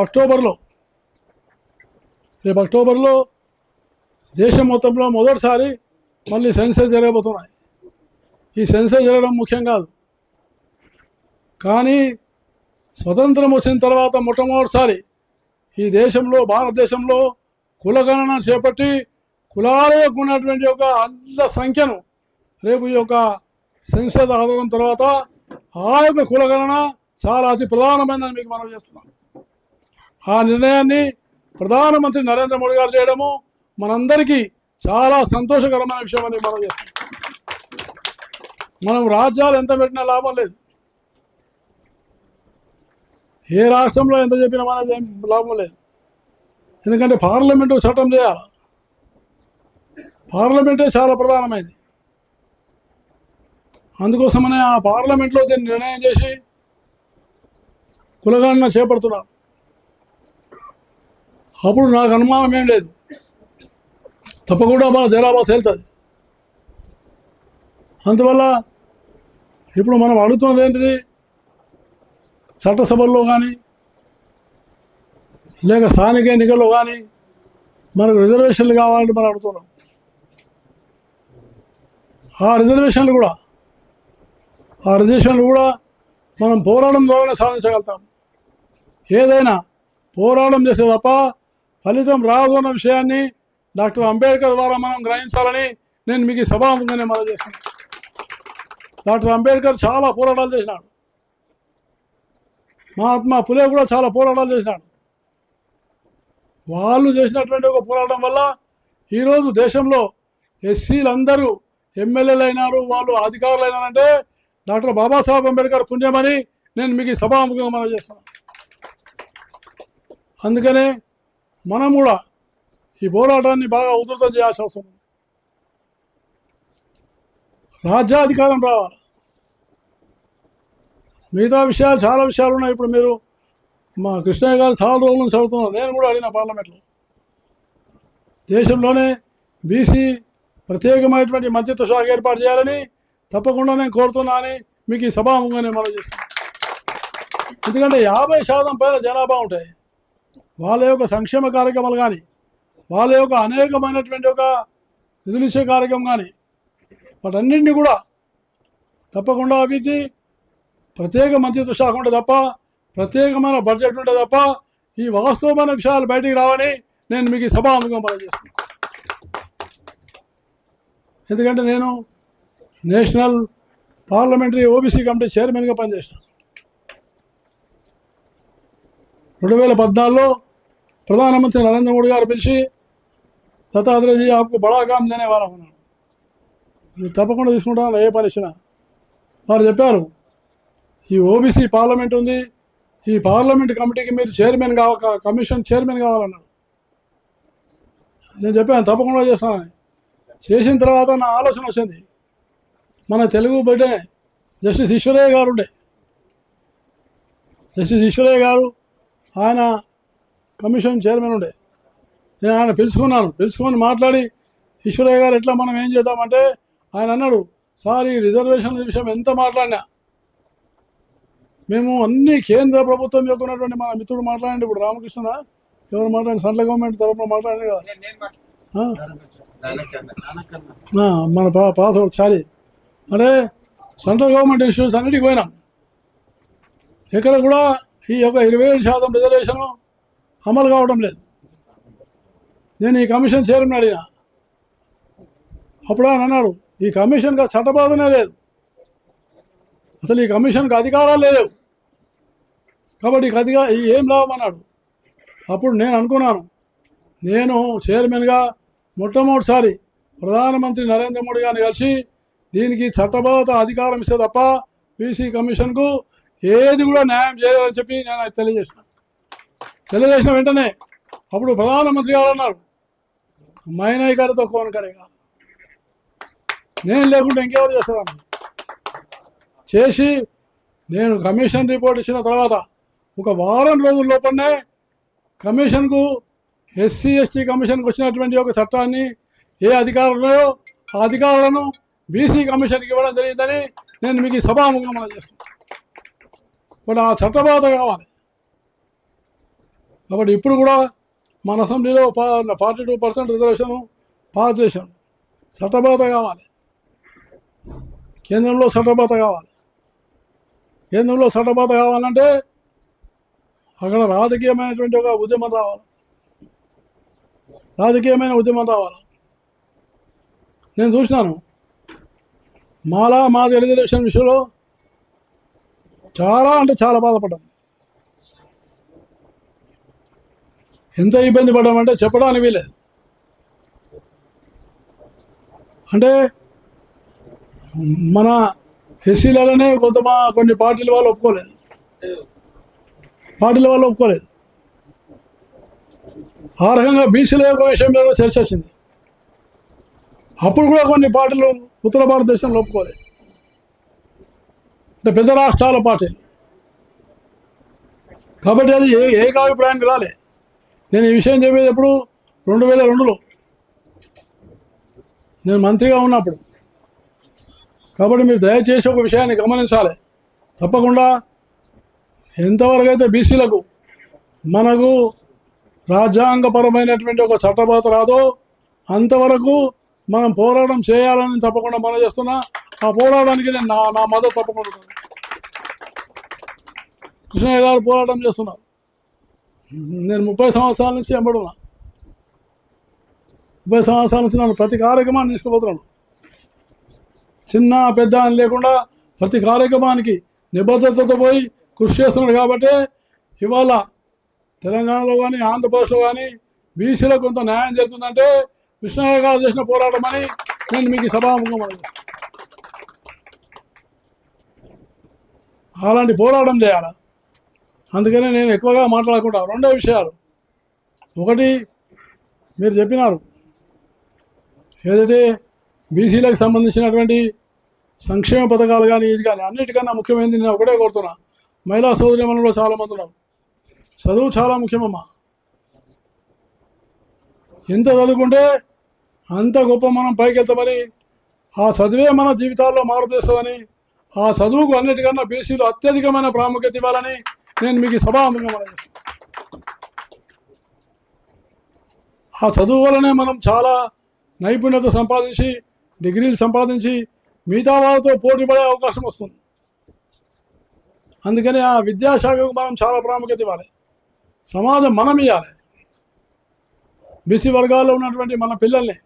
అక్టోబర్లో దేశం మొత్తంలో మొదటిసారి మళ్ళీ సెన్సస్ జరగబోతున్నాయి. ఈ సెన్సస్ జరగడం ముఖ్యం కాదు, కానీ స్వతంత్రం వచ్చిన తర్వాత మొట్టమొదటిసారి ఈ దేశంలో, భారతదేశంలో కులగణన చేపట్టి కులాల యొక్క ఉన్నటువంటి ఒక అంత సంఖ్యను రేపు ఈ యొక్క సెన్సస్ ఆధారం తర్వాత ఆ యొక్క కులగణన చాలా అతి ప్రధానమైనదని మీకు మనం చేస్తున్నాం. ఆ నిర్ణయాన్ని ప్రధానమంత్రి నరేంద్ర మోడీ గారు చేయడము మనందరికీ చాలా సంతోషకరమైన విషయం అని మనం చేస్తాం. మనం రాజ్యాలు ఎంత పెట్టినా లాభం లేదు, ఏ రాష్ట్రంలో ఎంత చెప్పినా మనది ఏం లాభం లేదు. ఎందుకంటే పార్లమెంటు చట్టం చేయాలి, పార్లమెంటే చాలా ప్రధానమైనది. అందుకోసమనే ఆ పార్లమెంట్లో దీన్ని నిర్ణయం చేసి కులగణన చేపడుతున్నారు. అప్పుడు నాకు అనుమానం ఏం లేదు, తప్పకుండా మన జనాభా తేలుతుంది. అందువల్ల ఇప్పుడు మనం అడుగుతున్నది ఏంటిది, చట్టసభల్లో కానీ లేక స్థానిక ఎన్నికల్లో కానీ మనకు రిజర్వేషన్లు కావాలంటే మనం అడుగుతున్నాం. ఆ రిజర్వేషన్లు కూడా మనం పోరాటం ద్వారానే సాధించగలుగుతాం. ఏదైనా పోరాటం చేసే తప్ప ఫలితం రాదు అన్న విషయాన్ని డాక్టర్ అంబేద్కర్ ద్వారా మనం గ్రహించాలని నేను మీకు సభాముఖంగానే మనం చేస్తున్నాను. డాక్టర్ అంబేద్కర్ చాలా పోరాటాలు చేసినాడు, మహాత్మా పులే కూడా చాలా పోరాటాలు చేసినాడు. వాళ్ళు చేసినటువంటి ఒక పోరాటం వల్ల ఈరోజు దేశంలో ఎస్సీలందరూ ఎమ్మెల్యేలు అయినారు, వాళ్ళు అధికారులు అయినారంటే డాక్టర్ బాబాసాహెబ్ అంబేద్కర్ పుణ్యమని నేను మీకు సభాముఖంగా మనం చేస్తున్నాను. అందుకనే మనం కూడా ఈ పోరాటాన్ని బాగా ఉధృతం చేయాల్సిన అవసరం ఉంది. రాజ్యాధికారం రావాలి. మిగతా విషయాలు చాలా విషయాలు ఉన్నాయి. ఇప్పుడు మీరు మా కృష్ణయ్య గారు చాలా రోజుల నుంచి చదువుతున్నారు, నేను కూడా అడిగిన పార్లమెంట్లో దేశంలోనే బీసీ ప్రత్యేకమైనటువంటి మంత్రిత్వ శాఖ ఏర్పాటు చేయాలని తప్పకుండా నేను కోరుతున్నా అని మీకు ఈ సభాముఖంగానే మనం చేస్తాను. ఎందుకంటే 50% పైన జనాభా ఉంటాయి, వాళ్ళ యొక్క సంక్షేమ కార్యక్రమాలు కానీ వాళ్ళ యొక్క అనేకమైనటువంటి ఒక నిధులు ఇచ్చే కార్యక్రమం కానీ వాటన్నింటినీ కూడా తప్పకుండా వీటిని ప్రత్యేక మంత్రిత్వ శాఖ ఉంటే తప్ప, ప్రత్యేకమైన బడ్జెట్ ఉంటే తప్ప ఈ వాస్తవమైన విషయాలు బయటికి రావని నేను మీకు సభాముఖంగా మనం చేస్తున్నాను. ఎందుకంటే నేను నేషనల్ పార్లమెంటరీ ఓబీసీ కమిటీ చైర్మన్గా పనిచేసినాను. 2014లో ప్రధానమంత్రి నరేంద్ర మోడీ గారు పిలిచి దత్తాత్రేయజీ ఆప్కు బడా కామ్ దేనే వాలా ఉన్నాను, మీరు తప్పకుండా తీసుకుంటాను ఏ పని ఇచ్చినా. వారు చెప్పారు ఈ ఓబీసీ పార్లమెంట్ ఉంది, ఈ పార్లమెంట్ కమిటీకి మీరు చైర్మన్ కమిషన్ చైర్మన్ కావాలన్నారు. నేను చెప్పాను తప్పకుండా చేస్తానని. చేసిన తర్వాత నా ఆలోచన వచ్చింది, మన తెలుగు బిడ్డనే జస్టిస్ ఈశ్వరయ్య గారు ఉండే, జస్టిస్ ఈశ్వరయ్య గారు ఆయన కమిషన్ చైర్మన్ ఉండే. నేను ఆయన పిలుచుకొని మాట్లాడి ఈశ్వరయ్య గారు ఎట్లా మనం ఏం చేద్దామంటే ఆయన అన్నాడు, సార్ ఈ రిజర్వేషన్ విషయం ఎంత మాట్లాడినా మేము అన్ని కేంద్ర ప్రభుత్వం యొక్క ఉన్నటువంటి మన మిత్రుడు మాట్లాడండి, ఇప్పుడు రామకృష్ణ ఎవరు మాట్లాడి సెంట్రల్ గవర్నమెంట్ తరఫున మాట్లాడండి కదా, మన పాసోడు చాలి అంటే సెంట్రల్ గవర్నమెంట్ ఇష్యూస్ అన్నిటికి పోయినాం. ఎక్కడ కూడా ఈ యొక్క 27% రిజర్వేషన్ అమలు కావడం లేదు. నేను ఈ కమిషన్ చైర్మన్ అడిగిన, అప్పుడు ఆయన అన్నాడు ఈ కమిషన్కి చట్టబాధనే లేదు, అసలు ఈ కమిషన్కి అధికారాలు లేవు, కాబట్టి ఏం లాభం అన్నాడు. అప్పుడు నేను అనుకున్నాను, నేను చైర్మన్గా మొట్టమొదటిసారి ప్రధానమంత్రి నరేంద్ర మోడీ గారిని కలిసి దీనికి చట్టబద్ధ అధికారం ఇస్తే తప్ప బీసీ కమిషన్కు ఏది కూడా న్యాయం చేయాలని చెప్పి నేను తెలియజేసిన వెంటనే అప్పుడు ప్రధానమంత్రి గారు అన్నారు మైనై గారితో కోన్ కరేగా, నేను లేకుంటే ఇంకెవరు చేస్తాను చేసి నేను కమిషన్ రిపోర్ట్ ఇచ్చిన తర్వాత ఒక వారం రోజుల లోపలనే కమిషన్కు ఎస్సీ ఎస్టీ కమిషన్కి వచ్చినటువంటి ఒక చట్టాన్ని ఏ అధికారులు ఉన్నాయో ఆ అధికారులను బీసీ కమిషన్కి ఇవ్వడం జరిగిందని నేను మీకు సభాముఖంగా మనం చేస్తున్నాను. బట్ ఆ చట్టబద్ధత కావాలి. కాబట్టి ఇప్పుడు కూడా మన అసెంబ్లీలో 42% రిజర్వేషన్ పాస్ చేశాం. చట్టబద్ధత కావాలి, కేంద్రంలో చట్టబద్ధత కావాలి. కేంద్రంలో చట్టబద్ధత కావాలంటే అక్కడ రాజకీయమైనటువంటి ఒక ఉద్యమం రావాలి, రాజకీయమైన ఉద్యమం రావాలి. నేను చూసినాను మాది రిజర్వేషన్ విషయంలో చాలా అంటే చాలా బాధపడ్డాను. ఎంత ఇబ్బంది పడ్డామంటే చెప్పడానికి వీలేదు. అంటే మన ఎస్సీలలోనే కొన్ని పార్టీల వాళ్ళు ఒప్పుకోలేదు, ఆ రకంగా బీసీల యొక్క విషయం మీద చర్చ వచ్చింది. అప్పుడు కూడా కొన్ని పార్టీలు ఉత్తర భారతదేశంలో ఒప్పుకోలేదు, అంటే పెద్ద రాష్ట్రాల పార్టీలు. కాబట్టి అది ఏకాభిప్రాయానికి రాలే. నేను ఈ విషయం చెప్పేది ఎప్పుడు 2002లో నేను మంత్రిగా ఉన్నప్పుడు. కాబట్టి మీరు దయచేసి ఒక విషయాన్ని గమనించాలి. తప్పకుండా ఎంతవరకు అయితే బీసీలకు మనకు రాజ్యాంగపరమైనటువంటి ఒక చట్టబద్ధత రాదో అంతవరకు మనం పోరాటం చేయాలని తప్పకుండా మనం చేస్తున్నా. ఆ పోరాటానికి నేను నా మద్దతు తప్పకుండా ఉంటుంది. కృష్ణయ్య గారు పోరాటం చేస్తున్నారు, నేను 30 సంవత్సరాల నుంచి ఎంబడున్నా. 30 సంవత్సరాల నుంచి నన్ను ప్రతి కార్యక్రమాన్ని తీసుకుపోతున్నాను. చిన్న పెద్ద అని లేకుండా ప్రతి కార్యక్రమానికి నిబద్ధతతో పోయి కృషి చేస్తున్నాడు. కాబట్టి ఇవాళ తెలంగాణలో కానీ ఆంధ్రప్రదేశ్లో కానీ బీసీలకు కొంత న్యాయం జరుగుతుందంటే కృష్ణయ్య గారు చేసిన పోరాటం అని నేను మీకు సభాముఖంగా అలాంటి పోరాటం చేయాలి. అందుకనే నేను ఎక్కువగా మాట్లాడకుండా 2 విషయాలు. ఒకటి, మీరు చెప్పినారు ఏదైతే బీసీలకు సంబంధించినటువంటి సంక్షేమ పథకాలు కానీ ఇది కానీ అన్నిటికన్నా ముఖ్యమైనది నేను ఒకటే కోరుతున్నా. మహిళా సోదరీమణులు చాలామంది ఉన్నారు. చదువు చాలా ముఖ్యమమ్మా. ఎంత చదువుకుంటే అంత గొప్ప మనం పైకెళ్తామని, ఆ చదువే మన జీవితాల్లో మార్పు చేస్తుందని, ఆ చదువుకు అన్నిటికన్నా బీసీలు అత్యధికమైన ప్రాముఖ్యత ఇవ్వాలని నేను మీకు సభాముఖంగా మనం చేస్తాను. ఆ చదువు వల్లనే మనం చాలా నైపుణ్యత సంపాదించి డిగ్రీలు సంపాదించి మిగతా వాళ్ళతో పోటీ పడే అవకాశం వస్తుంది. అందుకని ఆ విద్యాశాఖకు మనం చాలా ప్రాముఖ్యత ఇవ్వాలి. సమాజం మనం ఇవ్వాలి. బీసీ వర్గాల్లో ఉన్నటువంటి మన పిల్లల్ని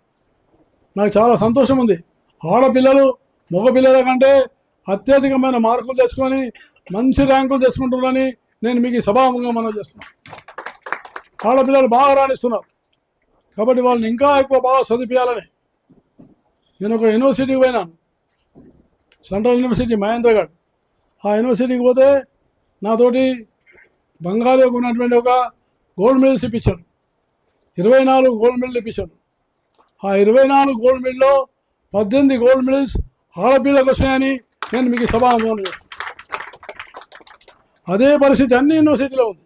నాకు చాలా సంతోషం ఉంది. ఆడపిల్లలు మగపిల్లల కంటే అత్యధికమైన మార్కులు తెచ్చుకొని మంచి ర్యాంకులు తెచ్చుకుంటున్నారని నేను మీకు సభాముఖంగా మనం చేస్తున్నాను. ఆడపిల్లలు బాగా రాణిస్తున్నారు. కాబట్టి వాళ్ళని ఇంకా ఎక్కువ బాగా చదివించాలని నేను ఒక యూనివర్సిటీకి పోయినాను, సెంట్రల్ యూనివర్సిటీ మహేంద్రగఢ్. ఆ యూనివర్సిటీకి పోతే నాతోటి బంగాళీకి ఉన్నటువంటి ఒక గోల్డ్ మెడల్స్ ఇప్పించాను. 24 గోల్డ్ మెడల్ ఇప్పించాను. ఆ 24 గోల్డ్ మెడల్లో 18 గోల్డ్ మెడల్స్ ఆడపిల్లలకు వచ్చాయని నేను మీకు సభాముఖంగా చేస్తాను. అదే పరిస్థితి అన్ని యూనివర్సిటీలో ఉంది.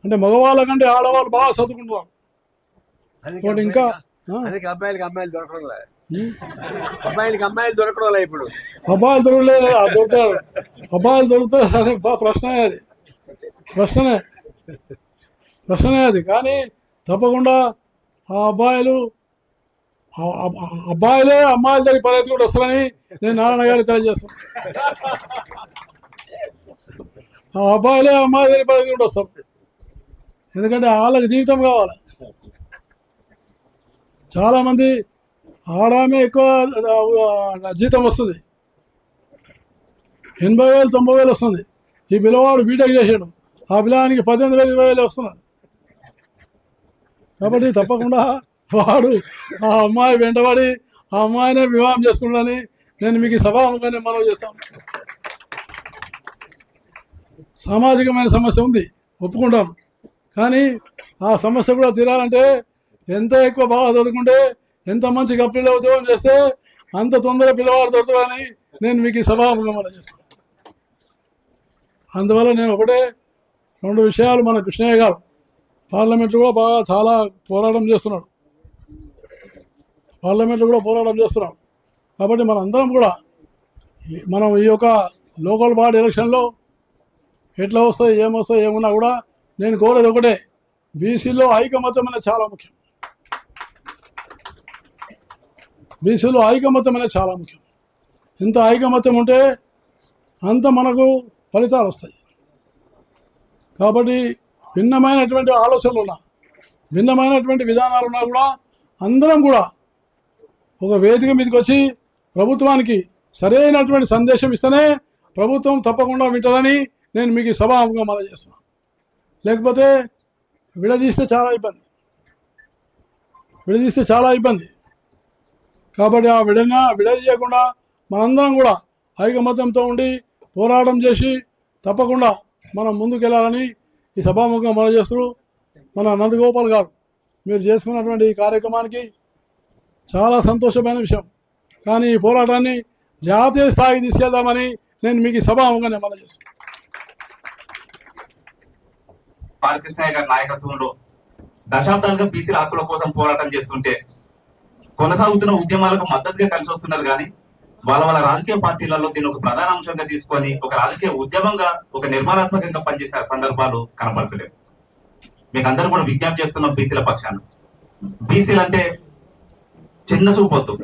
అంటే మగవాళ్ళ కంటే ఆడవాళ్ళు బాగా చదువుకుంటున్నారు. ఇంకా అమ్మాయిలు దొరకడం ఇప్పుడు అబ్బాయిలు దొరకలేదు, దొరుకుతారు. అబ్బాయిలు దొరుకుతారు అనే ప్రశ్నే అది. కానీ తప్పకుండా ఆ అబ్బాయిలే అమ్మాయిల దగ్గర పరిస్థితి కూడా వస్తారని నేను నారాయణ గారికి తెలియజేస్తాను. ఆ అబ్బాయిలే అమ్మాయిల దగ్గర పరిస్థితి కూడా వస్తారు. ఎందుకంటే వాళ్ళకి జీవితం కావాలి. చాలామంది ఆడామే ఎక్కువ జీతం వస్తుంది, 80,000 90,000 వస్తుంది. ఈ పిల్లవాడు బీటెక్ చేసాడు, ఆ పిల్లవానికి 18,000 20,000 వస్తున్నారు. కాబట్టి తప్పకుండా వాడు ఆ అమ్మాయి వెంటబడి ఆ అమ్మాయినే వివాహం చేసుకుంటానని నేను మీకు సభాముఖంగానే మనవి చేస్తాను. సామాజికమైన సమస్య ఉంది, ఒప్పుకుంటాను. కానీ ఆ సమస్య కూడా తీరాలంటే ఎంత ఎక్కువ బాగా చదువుకుంటే, ఎంత మంచి కంపెనీలో ఉద్యోగం చేస్తే అంత తొందరగా పిల్లవాడు దొరుకుతాడని నేను మీకు సభాముఖంగా మనం చేస్తాను. అందువల్ల నేను ఒకటే 2 విషయాలు. మన కృష్ణయ్య గారు పార్లమెంట్లో కూడా బాగా చాలా పోరాటం చేస్తున్నాడు. కాబట్టి మనందరం కూడా మనం ఈ యొక్క లోకల్ బాడీ ఎలక్షన్లో ఎట్లా వస్తాయి ఏమొస్తాయి ఏమున్నా కూడా నేను కోరేది ఒకటే, బీసీలో ఐకమత్యం అనేది చాలా ముఖ్యం. ఎంత ఐకమత్యం ఉంటే అంత మనకు ఫలితాలు వస్తాయి. కాబట్టి భిన్నమైనటువంటి ఆలోచనలు ఉన్నా, భిన్నమైనటువంటి విధానాలు ఉన్నా కూడా అందరం కూడా ఒక వేదిక మీదకి వచ్చి ప్రభుత్వానికి సరైనటువంటి సందేశం ఇస్తేనే ప్రభుత్వం తప్పకుండా వింటుందని నేను మీకు సభాముఖంగా మనం చేస్తున్నాను. లేకపోతే విడదీస్తే చాలా ఇబ్బంది. కాబట్టి ఆ విడదీయకుండా మనందరం కూడా ఐకమత్యంతో ఉండి పోరాటం చేసి తప్పకుండా మనం ముందుకెళ్ళాలని ఈ సభాముఖంగా మనం చేస్తూ మన నందగోపాల్ గారు మీరు చేసుకున్నటువంటి ఈ కార్యక్రమానికి చాలా సంతోషమైన విషయం. కానీ ఈ పోరాటాన్ని జాతీయ స్థాయికి తీసుకెళ్దామని నేను మీకు సభాముఖంగా మనం చేస్తాను. బాలకృష్ణయ్య గారి నాయకత్వంలో దశాబ్దాలుగా బీసీల హక్కుల కోసం పోరాటం చేస్తుంటే కొనసాగుతున్న ఉద్యమాలకు మద్దతుగా కలిసి వస్తున్నారు. కానీ వాళ్ళ రాజకీయ పార్టీలలో దీన్ని ఒక ప్రధాన అంశంగా తీసుకొని ఒక రాజకీయ ఉద్యమంగా ఒక నిర్మాణాత్మకంగా పనిచేసిన సందర్భాలు కనపడతలేవు. మీకు అందరూ కూడా విజ్ఞప్తి చేస్తున్నాం బీసీల పక్షాన. బీసీలు అంటే చిన్న చూపొద్దు.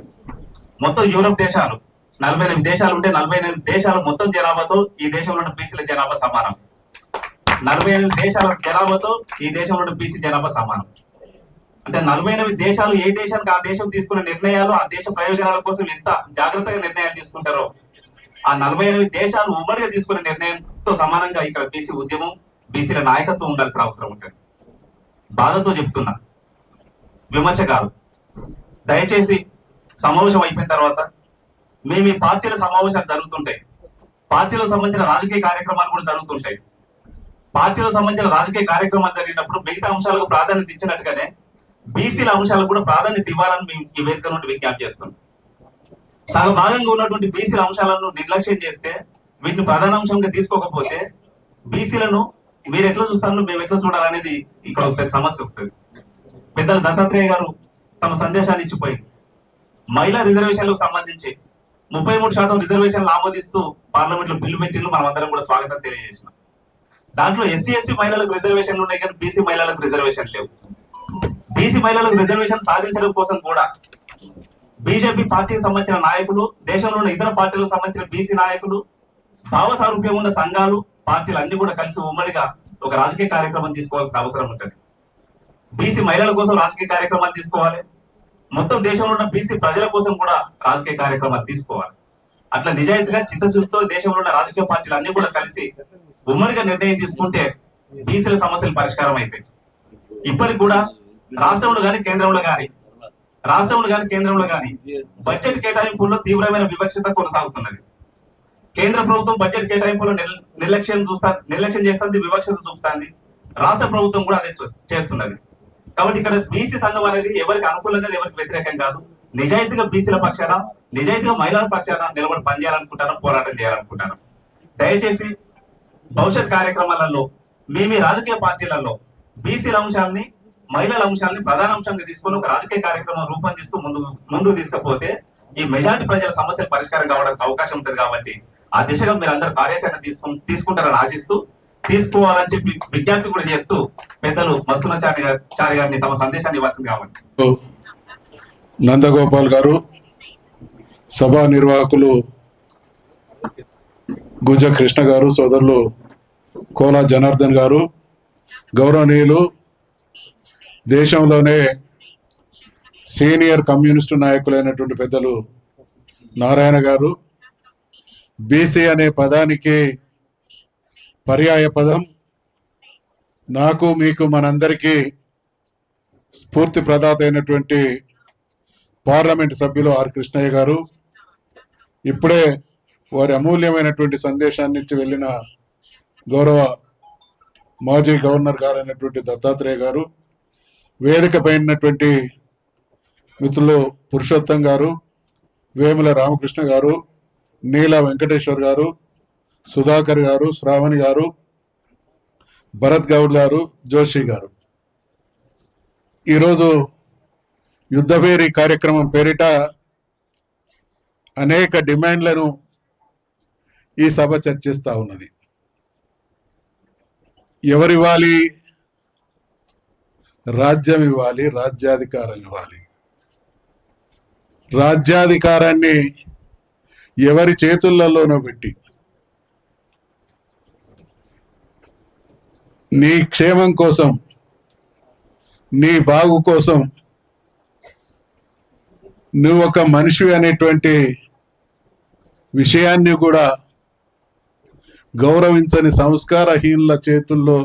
మొత్తం యూరోప్ దేశాలు 48 దేశాలు ఉంటే 48 దేశాలు మొత్తం జనాభాతో ఈ దేశంలో ఉన్న బీసీల జనాభా సమానం. 48 దేశాల జనాభాతో ఈ దేశంలో ఉన్న బీసీ జనాభా సమానం. అంటే 48 దేశాలు ఏ దేశానికి ఆ దేశం తీసుకునే నిర్ణయాలు ఆ దేశ ప్రయోజనాల కోసం ఎంత జాగ్రత్తగా నిర్ణయాలు తీసుకుంటారో ఆ 48 దేశాలు ఉమ్మడిగా తీసుకునే నిర్ణయంతో సమానంగా ఇక్కడ బీసీ ఉద్యమం బీసీల నాయకత్వం ఉండాల్సిన అవసరం ఉంటుంది. బాధతో చెప్తున్నా, విమర్శ కాదు. దయచేసి సమావేశం అయిపోయిన తర్వాత మేము ఈ పార్టీల సమావేశాలు జరుగుతుంటాయి, పార్టీలకు సంబంధించిన రాజకీయ కార్యక్రమాలు కూడా జరుగుతుంటాయి. పార్టీలకు సంబంధించిన రాజకీయ కార్యక్రమాలు జరిగినప్పుడు మిగతా అంశాలకు ప్రాధాన్యత ఇచ్చినట్టుగానే బీసీల అంశాలకు కూడా ప్రాధాన్యత ఇవ్వాలని మేము ఈ వేదిక నుండి విజ్ఞప్తి చేస్తున్నాం. సగభాగంగా ఉన్నటువంటి బీసీల అంశాలను నిర్లక్ష్యం చేస్తే, వీటిని ప్రధాన అంశంగా తీసుకోకపోతే బీసీలను మీరు ఎట్లా చూస్తారో మేము ఎట్లా చూడాలనేది ఇక్కడ ఒక పెద్ద సమస్య వస్తుంది. పెద్దలు దత్తాత్రేయ గారు తమ సందేశాన్ని ఇచ్చిపోయి మహిళా రిజర్వేషన్లకు సంబంధించి 33% రిజర్వేషన్లు ఆమోదిస్తూ పార్లమెంట్ లో బిల్లు పెట్టిండ్రు. మనం అందరం కూడా స్వాగతం తెలియజేసినాం. దాంట్లో ఎస్సీ ఎస్టీ మహిళలకు రిజర్వేషన్లు ఉన్నాయి, కానీ బీసీ మహిళలకు రిజర్వేషన్ లేవు. బీసీ మహిళలకు రిజర్వేషన్ సాధించడం కోసం కూడా బీజేపీ పార్టీకి సంబంధించిన నాయకులు, దేశంలో ఉన్న ఇతర పార్టీలకు సంబంధించిన బీసీ నాయకులు, భావ సారూప్యం ఉన్న సంఘాలు, పార్టీలు అన్ని కూడా కలిసి ఉమ్మడిగా ఒక రాజకీయ కార్యక్రమం తీసుకోవాల్సిన అవసరం ఉంటుంది. బీసీ మహిళల కోసం రాజకీయ కార్యక్రమాలు తీసుకోవాలి, మొత్తం దేశంలో ఉన్న బీసీ ప్రజల కోసం కూడా రాజకీయ కార్యక్రమాలు తీసుకోవాలి. అట్లా నిజాయితీగా చిత్తశుద్ధితో దేశంలో ఉన్న రాజకీయ పార్టీలు అన్ని కూడా కలిసి ఉమ్మడిగా నిర్ణయం తీసుకుంటే బీసీల సమస్యలు పరిష్కారం అవుతాయి. ఇప్పటికి కూడా రాష్ట్రంలో కానీ కేంద్రంలో కానీ బడ్జెట్ కేటాయింపుల్లో తీవ్రమైన వివక్షత కొనసాగుతున్నది. కేంద్ర ప్రభుత్వం బడ్జెట్ కేటాయింపులో నిర్లక్ష్యం చేస్తుంది, వివక్షత చూపుతుంది. రాష్ట్ర ప్రభుత్వం కూడా అదే చేస్తున్నది. కాబట్టి ఇక్కడ బీసీ సంఘం అనేది ఎవరికి అనుకూలంగా ఎవరికి వ్యతిరేకం కాదు. నిజాయితీగా బీసీల పక్షాన, నిజాయితీగా మహిళల పక్షాన నిలబడి పనిచేయాలనుకుంటాను, పోరాటం చేయాలనుకుంటాను. దయచేసి భవిష్యత్ కార్యక్రమాలలో మీ రాజకీయ పార్టీలలో బీసీల అంశాలని, మహిళల అంశాలని ప్రధాన అంశంగా తీసుకొని ఒక రాజకీయ కార్యక్రమం రూపొందిస్తూ ముందుకు తీసుకపోతే ఈ మెజారిటీ ప్రజల సమస్యలు పరిష్కారం కావడానికి అవకాశం ఉంటుంది. కాబట్టి ఆ దిశగా మీరు అందరూ కార్యాచరణ తీసుకుంటారని ఆశిస్తూ, తీసుకోవాలని చెప్పి విజ్ఞప్తి కూడా చేస్తూ పెద్దలు మత్స్సునాచారి గారిని తమ సందేశాన్ని ఇవ్వాల్సింది కావచ్చు. నందగోపాల్ గారు, సభా నిర్వాహకులు గుంజ కృష్ణ గారు, సోదరులు కోలా జనార్దన్ గారు, గౌరవనీయులు దేశంలోనే సీనియర్ కమ్యూనిస్టు నాయకులైనటువంటి పెద్దలు నారాయణ గారు, బీసీ అనే పదానికి పర్యాయ పదం, నాకు మీకు మనందరికీ స్ఫూర్తి ప్రదాత అయినటువంటి పార్లమెంట్ సభ్యులు ఆర్ కృష్ణయ్య గారు, ఇప్పుడే వారి అమూల్యమైనటువంటి సందేశాన్ని ఇచ్చి వెళ్ళిన గౌరవ మాజీ గవర్నర్ గారు అయినటువంటి దత్తాత్రేయ గారు, వేదిక పైనటువంటి మిత్రులు పురుషోత్తం గారు, వేముల రామకృష్ణ గారు, నీల వెంకటేశ్వర్ గారు, సుధాకర్ గారు, శ్రావణి గారు, భరత్ గౌడ్ గారు, జోషి గారు, ఈరోజు యుద్ధభేరి కార్యక్రమం పేరిట అనేక డిమాండ్లను ఈ సభ చర్చిస్తూ ఉన్నది. ఎవరివ్వాలి? రాజ్యం ఇవ్వాలి, రాజ్యాధికారం ఇవ్వాలి. రాజ్యాధికారాన్ని ఎవరి చేతులలోనో పెట్టి నీ క్షేమం కోసం, నీ బాగు కోసం నువ్వు ఒక మనిషి అనేటువంటి విషయాన్ని కూడా గౌరవించని సంస్కారహీనుల చేతుల్లో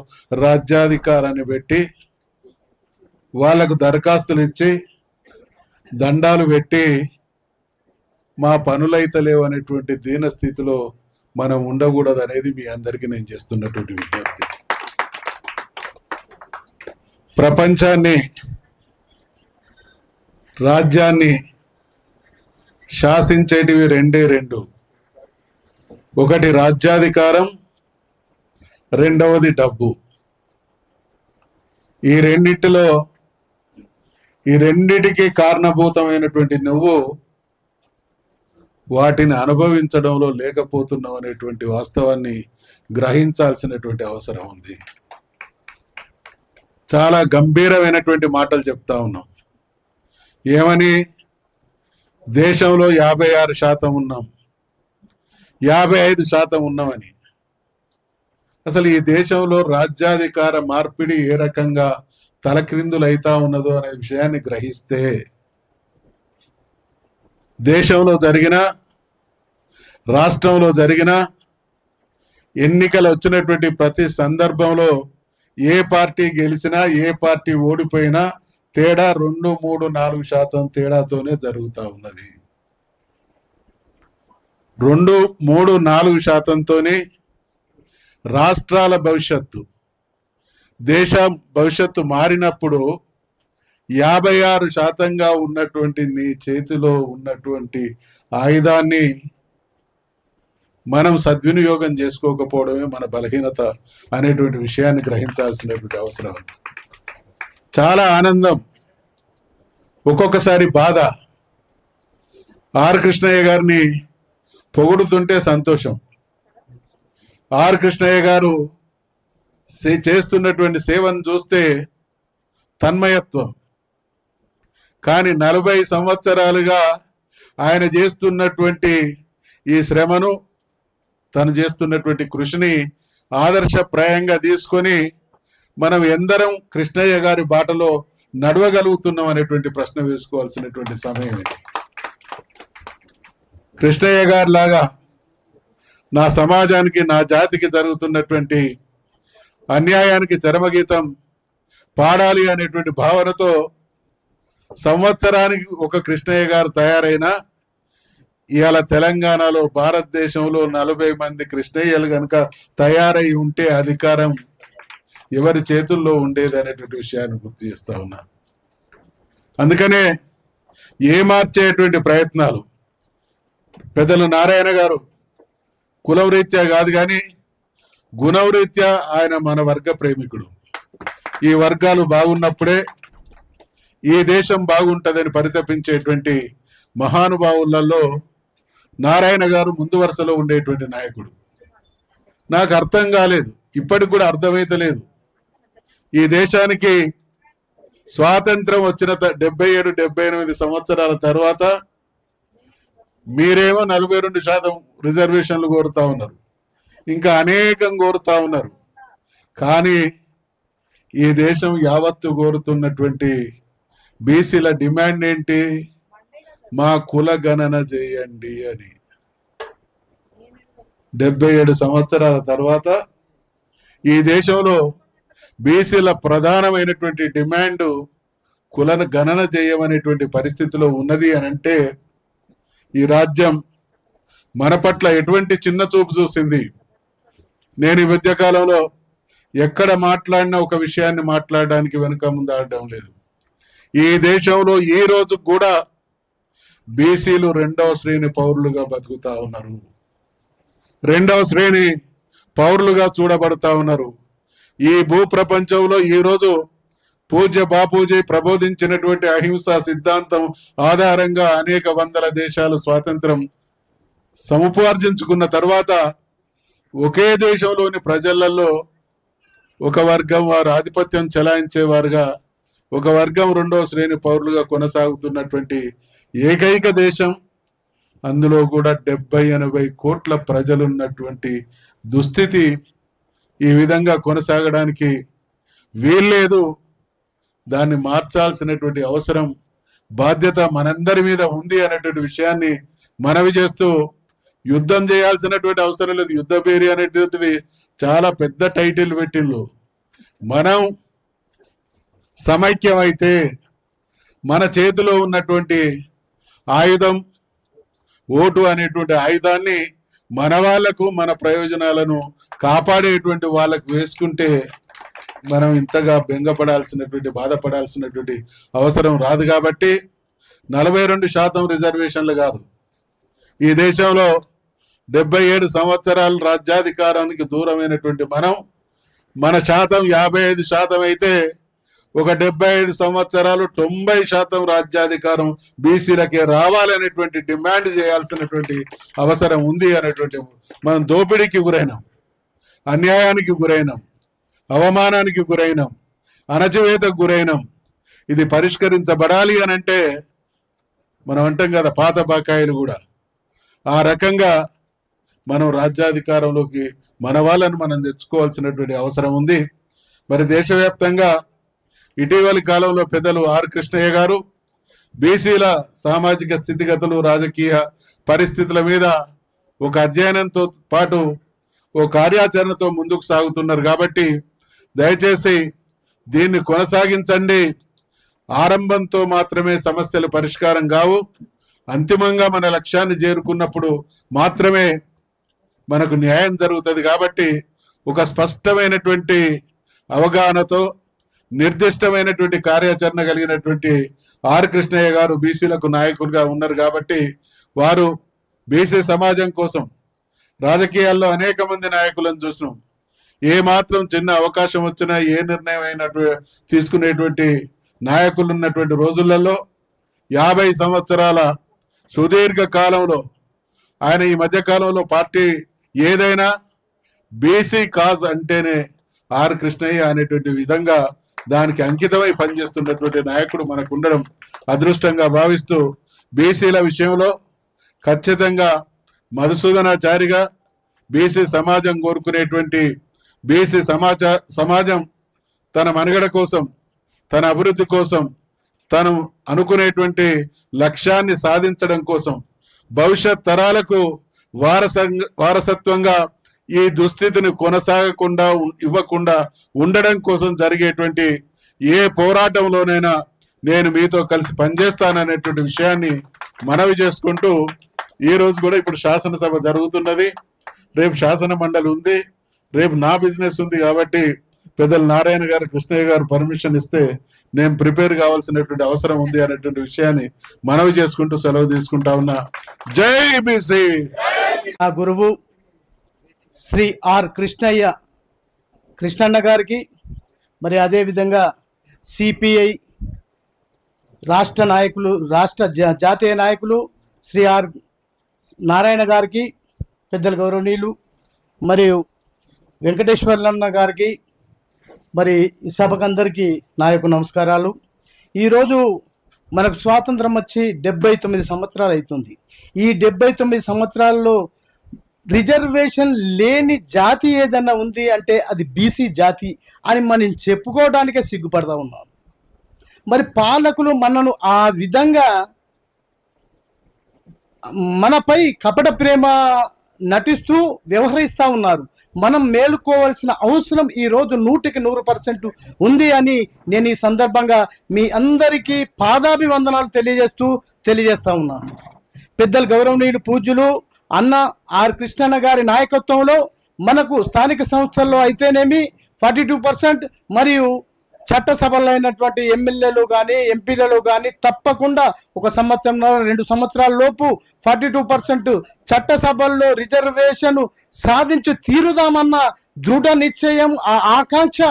రాజ్యాధికారాన్ని పెట్టి వాళ్లకు దరఖాస్తులు ఇచ్చి దండాలు పెట్టి మా పనులైతే లేవు అనేటువంటి దీన స్థితిలో మనం ఉండకూడదు అనేది మీ అందరికీ నేను చేస్తున్నటువంటి విజ్ఞప్తి. ప్రపంచాన్ని, రాజ్యాన్ని శాసించేటివి రెండు. ఒకటి రాజ్యాధికారం, రెండవది డబ్బు. ఈ రెండిటికి కారణభూతమైనటువంటి నువ్వు వాటిని అనుభవించడంలో లేకపోతున్నావు అనేటువంటి వాస్తవాన్ని గ్రహించాల్సినటువంటి అవసరం ఉంది. చాలా గంభీరమైనటువంటి మాటలు చెప్తా ఉన్నాం. ఏమని? దేశంలో 56% ఉన్నాం, 55% ఉన్నామని. అసలు ఈ దేశంలో రాజ్యాధికార మార్పిడి ఏ రకంగా తలక్రిందులైతా ఉన్నదో అనే విషయాన్ని గ్రహిస్తే, దేశంలో జరిగిన, రాష్ట్రంలో జరిగిన ఎన్నికలు వచ్చినటువంటి ప్రతి సందర్భంలో ఏ పార్టీ గెలిచినా ఏ పార్టీ ఓడిపోయినా తేడా 2, 3, 4% తేడాతోనే జరుగుతూ ఉన్నది. 2, 3, 4%తోనే రాష్ట్రాల భవిష్యత్తు, దేశ భవిష్యత్తు మారినప్పుడు 56%గా ఉన్నటువంటి నీ చేతిలో ఉన్నటువంటి ఆయుధాన్ని మనం సద్వినియోగం చేసుకోకపోవడమే మన బలహీనత అనేటువంటి విషయాన్ని గ్రహించాల్సినటువంటి అవసరం ఉంది. చాలా ఆనందం, ఒక్కొక్కసారి బాధ. ఆర్ కృష్ణయ్య గారిని పొగుడుతుంటే సంతోషం. ఆర్ కృష్ణయ్య గారు చేస్తున్నటువంటి సేవను చూస్తే తన్మయత్వం. కానీ 40 సంవత్సరాలుగా ఆయన చేస్తున్నటువంటి ఈ శ్రమను, తను చేస్తున్నటువంటి కృషిని ఆదర్శప్రాయంగా తీసుకొని మనం ఎందరం కృష్ణయ్య గారి బాటలో నడవగలుగుతున్నాం అనేటువంటి ప్రశ్న వేసుకోవాల్సినటువంటి సమయం ఇది. కృష్ణయ్య గారి లాగా నా సమాజానికి, నా జాతికి జరుగుతున్నటువంటి అన్యాయానికి చరమగీతం పాడాలి అనేటువంటి భావనతో సంవత్సరానికి ఒక కృష్ణయ్య గారు తయారైనా ఇవాళ తెలంగాణలో, భారతదేశంలో 40 మంది కృష్ణయ్యలు కనుక తయారై ఉంటే అధికారం ఎవరి చేతుల్లో ఉండేది అనేటువంటి విషయాన్ని గుర్తు చేస్తా ఉన్నా. అందుకనే మార్చేటువంటి ప్రయత్నాలు పెద్దలు నారాయణ గారు కులవరీత్యా కాదు కానీ గుణవరీత్యా ఆయన మన వర్గ ప్రేమికుడు. ఈ వర్గాలు బాగున్నప్పుడే ఈ దేశం బాగుంటుందని పరితపించేటువంటి మహానుభావులలో నారాయణ గారు ముందు వరుసలో ఉండేటువంటి నాయకుడు. నాకు అర్థం కాలేదు, ఇప్పటికి కూడా అర్థమైతలేదు. ఈ దేశానికి స్వాతంత్రం వచ్చిన 77-78 సంవత్సరాల తర్వాత మీరేమో 42% రిజర్వేషన్లు కోరుతా ఉన్నారు, ఇంకా అనేకం కోరుతా ఉన్నారు. కానీ ఈ దేశం యావత్తు కోరుతున్నటువంటి బీసీల డిమాండ్ ఏంటి? మా కుల గణన చేయండి అని. 77 సంవత్సరాల తర్వాత ఈ దేశంలో బీసీల ప్రధానమైనటువంటి డిమాండ్ కుల గణన చేయమనేటువంటి పరిస్థితిలో ఉన్నది అని అంటే ఈ రాజ్యం మన పట్ల ఎటువంటి చిన్న చూపు చూసింది. నేను ఈ మధ్యకాలంలో ఎక్కడ మాట్లాడినా ఒక విషయాన్ని మాట్లాడడానికి వెనుక ముందు ఆడడం లేదు. ఈ దేశంలో ఈ రోజు కూడా బీసీలు 2వ శ్రేణి పౌరులుగా బతుకుతా ఉన్నారు, 2వ శ్రేణి పౌరులుగా చూడబడతా ఉన్నారు. ఈ భూ ప్రపంచంలో ఈ రోజు పూజ్య బాపూజీ ప్రబోధించినటువంటి అహింసా సిద్ధాంతం ఆధారంగా అనేక వందల దేశాలు స్వాతంత్రం సముపార్జించుకున్న తర్వాత ఒకే దేశంలోని ప్రజలలో ఒక వర్గం వారు ఆధిపత్యం చెలాయించేవారుగా, ఒక వర్గం 2వ శ్రేణి పౌరులుగా కొనసాగుతున్నటువంటి ఏకైక దేశం. అందులో కూడా 70-80 కోట్ల ప్రజలున్నటువంటి దుస్థితి ఈ విధంగా కొనసాగడానికి వీల్లేదు. దాన్ని మార్చాల్సినటువంటి అవసరం, బాధ్యత మనందరి మీద ఉంది అనేటువంటి విషయాన్ని మనవి చేస్తూ, యుద్ధం చేయాల్సినటువంటి అవసరం లేదు. యుద్ధ పేరి అనేటువంటిది చాలా పెద్ద టైటిల్ పెట్టిండ్రు. మనం సమైక్యమైతే మన చేతిలో ఉన్నటువంటి ఆయుధం ఓటు అనేటువంటి ఆయుధాన్ని మన వాళ్లకు మన ప్రయోజనాలను కాపాడేటువంటి వాళ్ళకు వేసుకుంటే మనం ఇంతగా బెంగపడాల్సినటువంటి బాధపడాల్సినటువంటి అవసరం రాదు. కాబట్టి 42% రిజర్వేషన్లు కాదు, ఈ దేశంలో 77 సంవత్సరాలు రాజ్యాధికారానికి దూరమైనటువంటి మన శాతం 55% అయితే ఒక 75 సంవత్సరాలు 90% రాజ్యాధికారం బీసీలకే రావాలనేటువంటి డిమాండ్ చేయాల్సినటువంటి అవసరం ఉంది అనేటువంటి మనం దోపిడీకి గురైనాం, అన్యాయానికి గురైనాం, అవమానానికి గురైనాం, అణచివేతకు గురైనాం. ఇది పరిష్కరించబడాలి అని అంటే మనం అంటాం కదా పాత బకాయిలు కూడా, ఆ రకంగా మనం రాజ్యాధికారంలోకి మన వాళ్ళని మనం తెచ్చుకోవాల్సినటువంటి అవసరం ఉంది. మరి దేశవ్యాప్తంగా ఇటీవలి కాలంలో పెద్దలు ఆర్ కృష్ణయ్య గారు బీసీల సామాజిక స్థితిగతులు రాజకీయ పరిస్థితుల మీద ఒక అధ్యయనంతో పాటు ఓ కార్యాచరణతో ముందుకు సాగుతున్నారు. కాబట్టి దయచేసి దీన్ని కొనసాగించండి. ఆరంభంతో మాత్రమే సమస్యలు పరిష్కారం కావు, అంతిమంగా మన లక్ష్యాన్ని చేరుకున్నప్పుడు మాత్రమే మనకు న్యాయం జరుగుతుంది. కాబట్టి ఒక స్పష్టమైనటువంటి అవగాహనతో నిర్దిష్టమైనటువంటి కార్యాచరణ కలిగినటువంటి ఆర్ కృష్ణయ్య గారు బీసీలకు నాయకులుగా ఉన్నారు. కాబట్టి వారు బీసీ సమాజం కోసం రాజకీయాల్లో అనేక మంది నాయకులను చూసినాం. ఏ మాత్రం చిన్న అవకాశం వచ్చినా ఏ నిర్ణయం అయినట్టు తీసుకునేటువంటి నాయకులు ఉన్నటువంటి రోజులలో 50 సంవత్సరాల సుదీర్ఘ కాలంలో ఆయన ఈ మధ్య కాలంలో పార్టీ ఏదైనా బీసీ కాజ్ అంటేనే ఆర్ కృష్ణయ్య అనేటువంటి విధంగా దానికి అంకితమై పనిచేస్తున్నటువంటి నాయకుడు మనకు ఉండడం అదృష్టంగా భావిస్తూ బీసీల విషయంలో ఖచ్చితంగా మధుసూదనాచారిగా బీసీ సమాజం కోరుకునేటువంటి బీసీ సమాజం తన మనుగడ కోసం, తన అభివృద్ధి కోసం, తను అనుకునేటువంటి లక్ష్యాన్ని సాధించడం కోసం, భవిష్యత్ తరాలకు వారసత్వంగా ఈ దుస్థితిని కొనసాగకుండా ఇవ్వకుండా ఉండడం కోసం జరిగేటువంటి ఏ పోరాటంలోనైనా నేను మీతో కలిసి పనిచేస్తాననేటువంటి విషయాన్ని మనవి చేసుకుంటూ ఈ రోజు కూడా ఇప్పుడు శాసనసభ జరుగుతున్నది, రేపు శాసన మండలి ఉంది, రేపు నా బిజినెస్ ఉంది. కాబట్టి పెద్దలు నారాయణ గారు కృష్ణయ్య గారు పర్మిషన్ ఇస్తే నేను ప్రిపేర్ కావాల్సినటువంటి అవసరం ఉంది అనేటువంటి విషయాన్ని మనవి చేసుకుంటూ సెలవు తీసుకుంటా ఉన్నా. జై బీసీ. ఆ గురువు శ్రీ ఆర్ కృష్ణన్న గారికి, మరి అదేవిధంగా సిపిఐ రాష్ట్ర నాయకులు, జాతీయ నాయకులు శ్రీ ఆర్ నారాయణ గారికి, పెద్దల గౌరవనీయులు మరియు వెంకటేశ్వర్లన్న గారికి, మరి ఈ సభకందరికీ నా యొక్క నమస్కారాలు. ఈరోజు మనకు స్వాతంత్రం వచ్చి 79 సంవత్సరాలు అవుతుంది. ఈ 79 సంవత్సరాల్లో రిజర్వేషన్ లేని జాతి ఏదన్నా ఉంది అంటే అది బీసీ జాతి అని మనం చెప్పుకోవడానికే సిగ్గుపడతా ఉన్నాం. మరి పాలకులు మనను ఆ విధంగా మనపై కపట ప్రేమ నటిస్తూ వ్యవహరిస్తూ ఉన్నారు. మనం మేలుకోవాల్సిన అవసరం ఈరోజు 100% ఉంది అని నేను ఈ సందర్భంగా మీ అందరికీ పాదాభివందనాలు తెలియజేస్తా ఉన్నాను. పెద్దలు గౌరవనీయులు పూజ్యులు అన్న ఆర్ కృష్ణన్న గారి నాయకత్వంలో మనకు స్థానిక సంస్థల్లో అయితేనేమి 42% మరియు చట్టసభలో అయినటువంటి ఎమ్మెల్యేలు కానీ ఎంపీలలో కానీ తప్పకుండా 1 సంవత్సరం 2 సంవత్సరాల లోపు 42% చట్టసభల్లో రిజర్వేషన్ సాధించి తీరుదామన్న దృఢ నిశ్చయం, ఆ ఆకాంక్ష